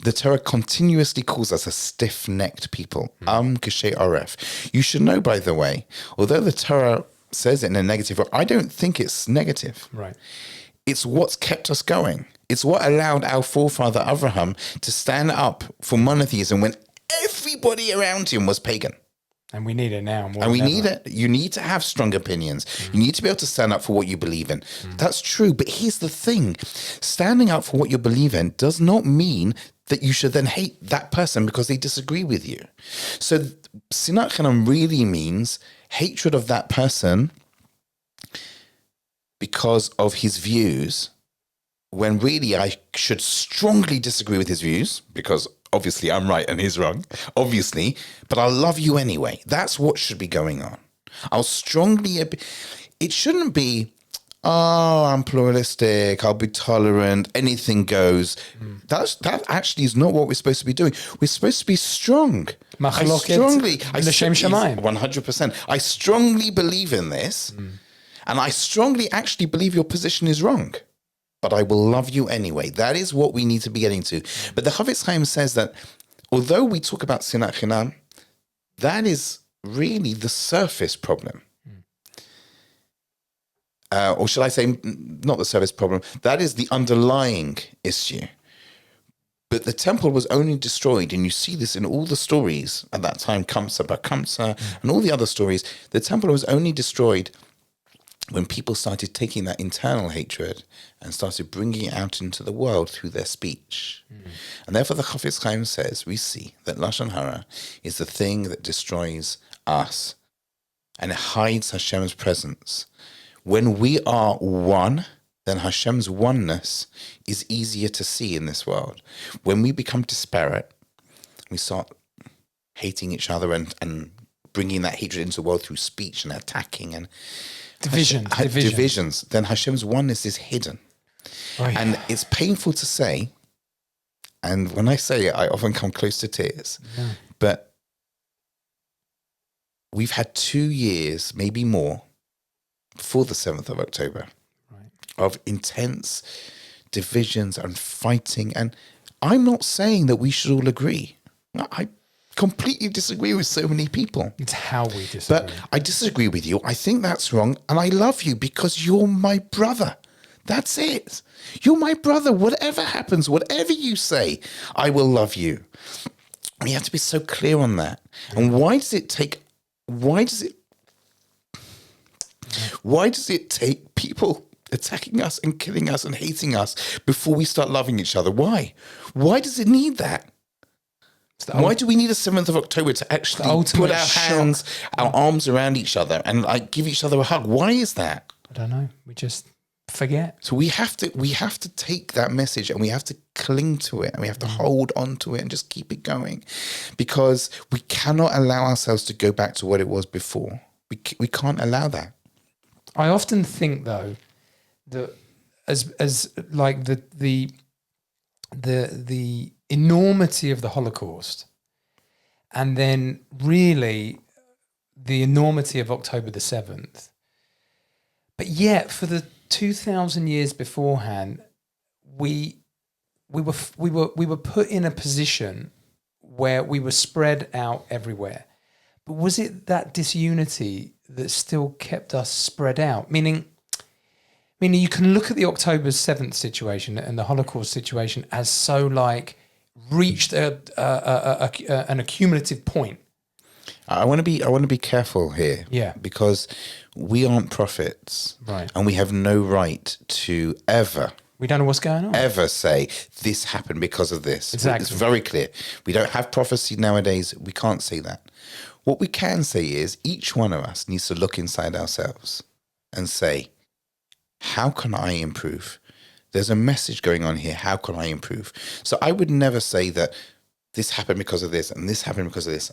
The Torah continuously calls us a stiff-necked people. 𝗥𝗯𝗯𝗶 𝗠𝗄𝗏. You should know, by the way, although the Torah says it in a negative way, I don't think it's negative. Right. It's what's kept us going. It's what allowed our forefather Abraham to stand up for monotheism when everybody around him was pagan. And we need it now more And we than need ever. it. You need to have strong opinions. You need to be able to stand up for what you believe in. That's true. But here's the thing. Standing up for what you believe in does not mean that you should then hate that person because they disagree with you. So sinat chinam really means hatred of that person because of his views, when really I should strongly disagree with his views because obviously I'm right and he's wrong, obviously, but I love you anyway. That's what should be going on. It shouldn't be, I'm pluralistic, I'll be tolerant, anything goes. That actually is not what we're supposed to be doing. We're supposed to be strong. L'shem shamayim. 100%. I strongly believe in this, and I strongly actually believe your position is wrong. But I will love you anyway. That is what we need to be getting to. But the Chofetz Chaim says that although we talk about sinat chinam, that is really the surface problem. Or should I say, not the surface problem, that is the underlying issue. But the temple was only destroyed, and you see this in all the stories at that time, 𝗪𝗪 bar 𝗪𝗪, and all the other stories. The temple was only destroyed when people started taking that internal hatred and started bringing it out into the world through their speech. And therefore the Chofetz Chaim says, we see that Lashon hara is the thing that destroys us and it hides Hashem's presence. When we are one, then Hashem's oneness is easier to see in this world. When we become disparate, we start hating each other and bringing that hatred into the world through speech and attacking and divisions, then Hashem's oneness is hidden. Oh, yeah. And it's painful to say, and when I say it, I often come close to tears. Yeah. But we've had 2 years, maybe more, before the 7th of October, of intense divisions and fighting. And I'm not saying that we should all agree. I completely disagree with so many people. It's how we disagree. But I disagree with you. I think that's wrong. And I love you because you're my brother. That's it. You're my brother. Whatever happens, whatever you say, I will love you. We have to be so clear on that. And why does it take people attacking us and killing us and hating us before we start loving each other? Why? Why does it need that? Why do we need a 7th of October to actually put our hands, our arms around each other and give each other a hug? Why is that? I don't know. We just forget. So we have to take that message and we have to cling to it and we have to hold on to it and just keep it going, because we cannot allow ourselves to go back to what it was before. We can't allow that. I often think though that as like the enormity of the Holocaust, and then really the enormity of October the 7th, but yet for the 2,000 years beforehand, we were put in a position where we were spread out everywhere. But was it that disunity that still kept us spread out. Meaning you can look at the October 7th situation and the Holocaust situation as so like reached an accumulative point. I want to be careful here, because we aren't prophets, right? And we have no right to ever. We don't know what's going on. Ever say this happened because of this. Exactly. It's very clear. We don't have prophecy nowadays. We can't say that. What we can say is each one of us needs to look inside ourselves and say, how can I improve? There's a message going on here. How can I improve? So I would never say that this happened because of this and this happened because of this.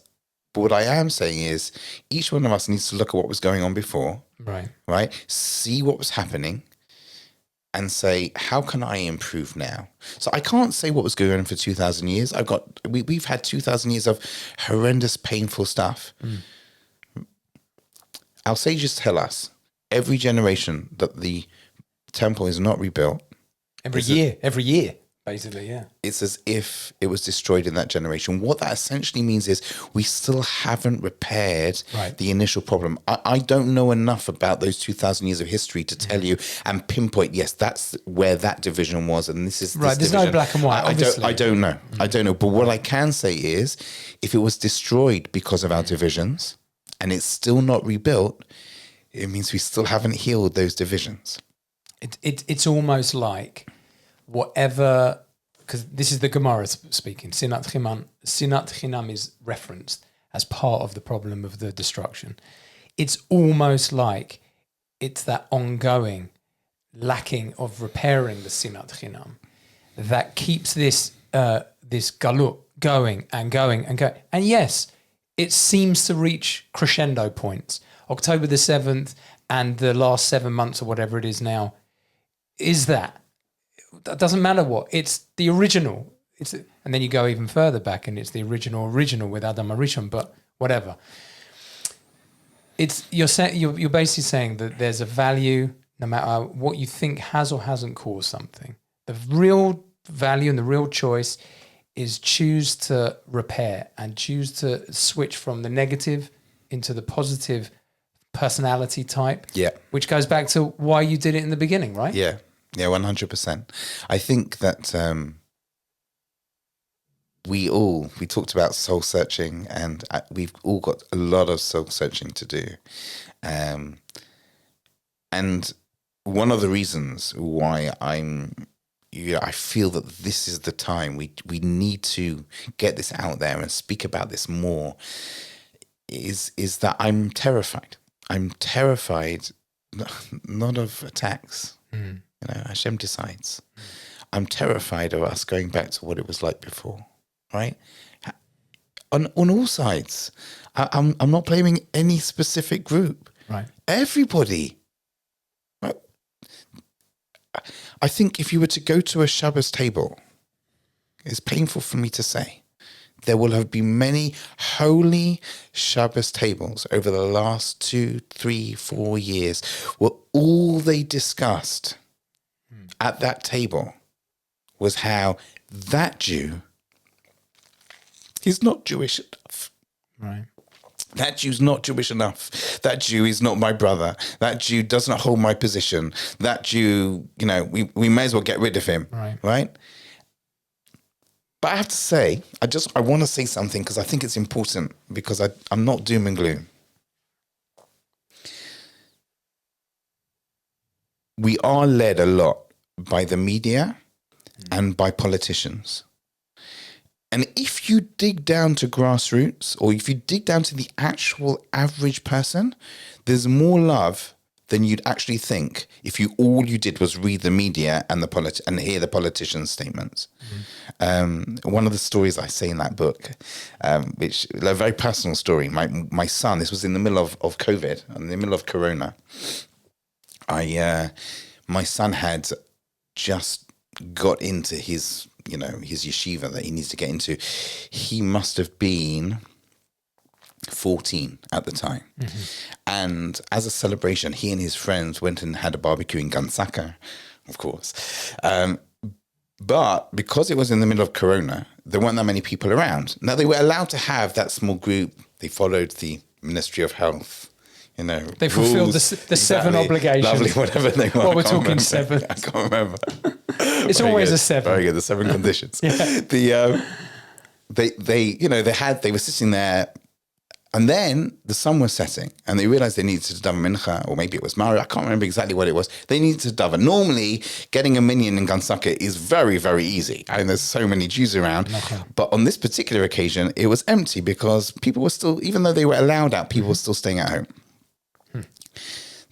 But what I am saying is each one of us needs to look at what was going on before. Right? See what was happening and say, how can I improve now? So I can't say what was going on for 2,000 years. We've had 2,000 years of horrendous, painful stuff. Our sages tell us every generation that the temple is not rebuilt. Every year, basically, yeah. It's as if it was destroyed in that generation. What that essentially means is we still haven't repaired the initial problem. I don't know enough about those 2,000 years of history to tell you and pinpoint, yes, that's where that division was and this is this There's division. no black and white, obviously. I don't know. I don't know. But what I can say is if it was destroyed because of our divisions and it's still not rebuilt, it means we still haven't healed those divisions. It's almost like whatever, because this is the Gemara speaking, sinat chinam is referenced as part of the problem of the destruction. It's almost like it's that ongoing lacking of repairing the sinat chinam that keeps this galut going and going and going. And yes, it seems to reach crescendo points. October the 7th and the last 7 months or whatever it is now is that. That doesn't matter what. It's the original. And then you go even further back and it's the original with Adam HaRishon, but whatever. You're basically saying that there's a value no matter what you think has or hasn't caused something. The real value and the real choice is choose to repair and choose to switch from the negative into the positive personality type. Yeah. Which goes back to why you did it in the beginning, right? Yeah. Yeah, 100%. I think that we talked about soul searching and we've all got a lot of soul searching to do. And one of the reasons why I feel that this is the time we need to get this out there and speak about this more is that I'm terrified. I'm terrified not of attacks. Hashem decides. I'm terrified of us going back to what it was like before, right? On all sides. I'm not blaming any specific group. Right. Everybody. Right? I think if you were to go to a Shabbos table, it's painful for me to say, there will have been many holy Shabbos tables over the last 2, 3, 4 years where all they discussed at that table was how that Jew is not Jewish enough. Right. That Jew's not Jewish enough. That Jew is not my brother. That Jew does not hold my position. That Jew, we may as well get rid of him. Right? But I have to say, I want to say something because I think it's important because I'm not doom and gloom. We are led a lot by the media and by politicians. And if you dig down to grassroots or if you dig down to the actual average person, there's more love than you'd actually think if all you did was read the media and and hear the politicians' statements. One of the stories I say in that book, which is a very personal story, my son, this was in the middle of COVID, in the middle of Corona. My son had just got into his yeshiva that he needs to get into. He must have been 14 at the time. And as a celebration, he and his friends went and had a barbecue in Gansaka, of course. But because it was in the middle of Corona, there weren't that many people around. Now, they were allowed to have that small group. They followed the Ministry of Health, They fulfilled the 7 obligations. Lovely, whatever they want. Well, we're talking 7. I can't remember. It's always a 7. Very good. The 7 conditions. They were sitting there, and then the sun was setting, and they realized they needed to daven mincha, or maybe it was Mari. I can't remember exactly what it was. They needed to daven. Normally, getting a minyan in Gansaka is very, very easy. I mean, there's so many Jews around. But on this particular occasion, it was empty because people were still, even though they were allowed out, people were still staying at home.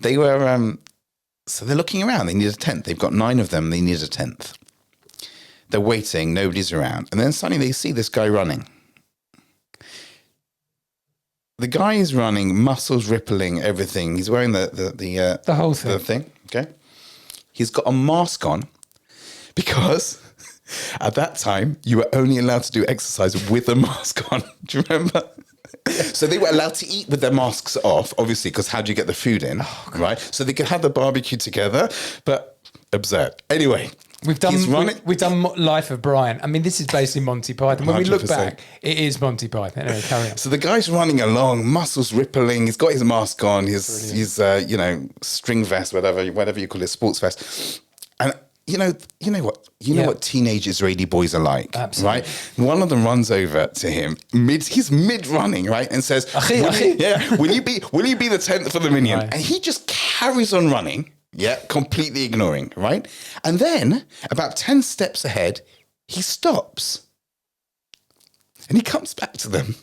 They were, so they're looking around. They need a tent. They've got 9 of them. They need a 10th. They're waiting. Nobody's around. And then suddenly they see this guy running. The guy is running, muscles rippling, everything. He's wearing the whole thing. The thing, okay? He's got a mask on because at that time you were only allowed to do exercise with a mask on. Do you remember? So they were allowed to eat with their masks off, obviously, because how do you get the food in, right? So they could have the barbecue together, but absurd. Anyway. We've done Life of Brian. I mean, this is basically Monty Python. When we look 100%. back, it is Monty Python. Anyway, carry on. So the guy's running along, muscles rippling. He's got his mask on, his string vest, whatever you call it, sports vest. And you know what teenage Israeli boys are like, absolutely. Right? One of them runs over to him he's mid running, right, and says, "Will you be the 10th for the minyan?" Right. And he just carries on running. Yeah, completely ignoring, right? And then, about 10 steps ahead, he stops. And he comes back to them.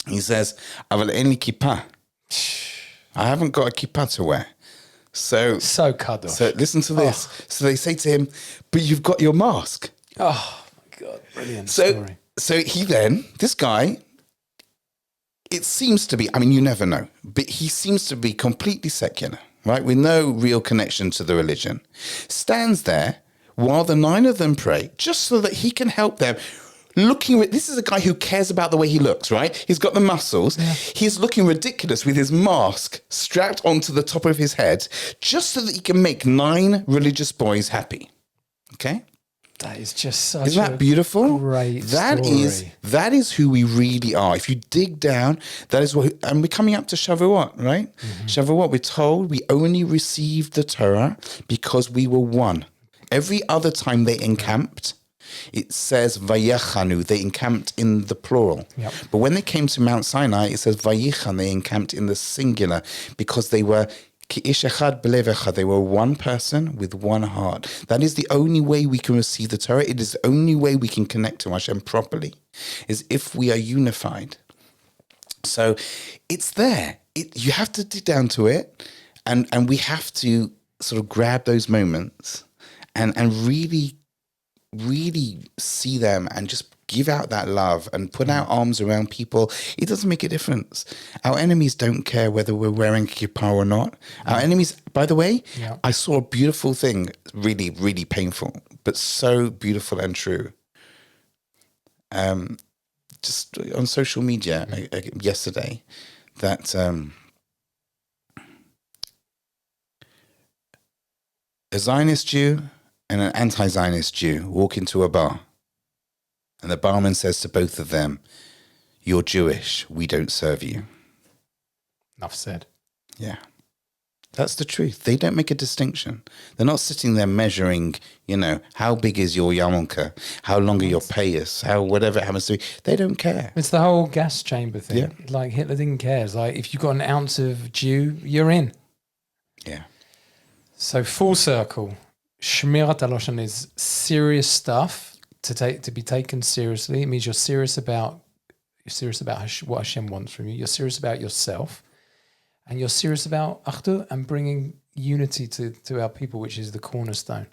He says, "Aval en li kippah." I haven't got a kippah to wear. So kadosh. So listen to this. So they say to him, "But you've got your mask." Oh, my God. Brilliant story. So he then, this guy, it seems to be, I mean, you never know, but he seems to be completely secular. Right, with no real connection to the religion, stands there while the 9 of them pray, just so that he can help them. This is a guy who cares about the way he looks, right? He's got the muscles. Yeah. He's looking ridiculous with his mask strapped onto the top of his head, just so that he can make 9 religious boys happy. Okay? That is just such Isn't that beautiful? Great story. That is who we really are. If you dig down, that is what, and we're coming up to Shavuot, right? Mm-hmm. Shavuot, we're told we only received the Torah because we were one. Every other time they encamped, it says Vayechanu, they encamped in the plural. Yep. But when they came to Mount Sinai, it says Vayichan, they encamped in the singular because they were cie HEZBLEVECHA, they were one person with one heart. That is the only way we can receive the Torah. It is the only way we can connect to Hashem properly, is if we are unified. So it's there. You have to dig down to it, and we have to sort of grab those moments and really, really see them and just give out that love and put our arms around people. It doesn't make a difference. Our enemies don't care whether we're wearing kippah or not. Our enemies, by the way, I saw a beautiful thing, really, really painful, but so beautiful and true. Just on social media yesterday, that a Zionist Jew and an anti-Zionist Jew walk into a bar. And the barman says to both of them, "You're Jewish, we don't serve you." Enough said. Yeah. That's the truth. They don't make a distinction. They're not sitting there measuring, how big is your yarmulke, how long are your payas, how whatever it happens to be. They don't care. It's the whole gas chamber thing. Yeah. Like Hitler didn't care. It's like if you've got an ounce of Jew, you're in. Yeah. So full circle. Shmirat Lashon is serious stuff. To be taken seriously, it means you're serious about what Hashem wants from you. You're serious about yourself, and you're serious about achdut and bringing unity to our people, which is the cornerstone.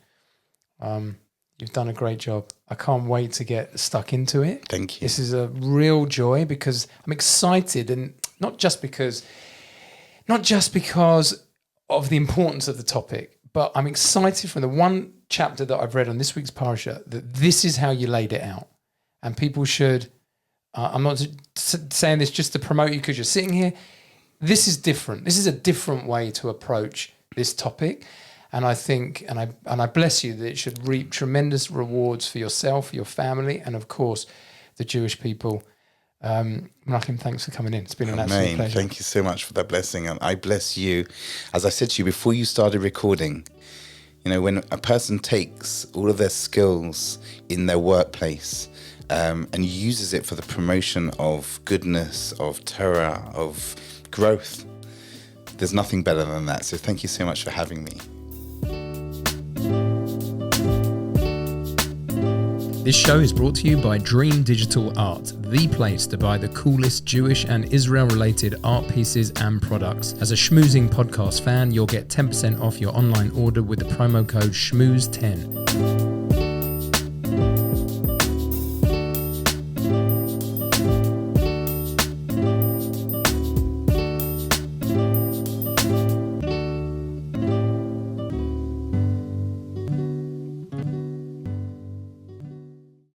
You've done a great job. I can't wait to get stuck into it. Thank you. This is a real joy because I'm excited, and not just because of the importance of the topic, but I'm excited from the one chapter that I've read on this week's parasha that this is how you laid it out. And people should, I'm not saying this just to promote you because you're sitting here. This is different. This is a different way to approach this topic. And I think, and I bless you that it should reap tremendous rewards for yourself, your family, and of course, the Jewish people Menachem, thanks for coming in. It's been an absolute Amen. pleasure. Thank you so much for that blessing. And I bless you. As I said to you before you started recording, you know, when a person takes all of their skills in their workplace and uses it for the promotion of goodness, of Torah, of growth, there's nothing better than that. So thank you so much for having me. This show is brought to you by Dream Digital Art, the place to buy the coolest Jewish and Israel-related art pieces and products. As a Shmoozin podcast fan, you'll get 10% off your online order with the promo code shmooze10.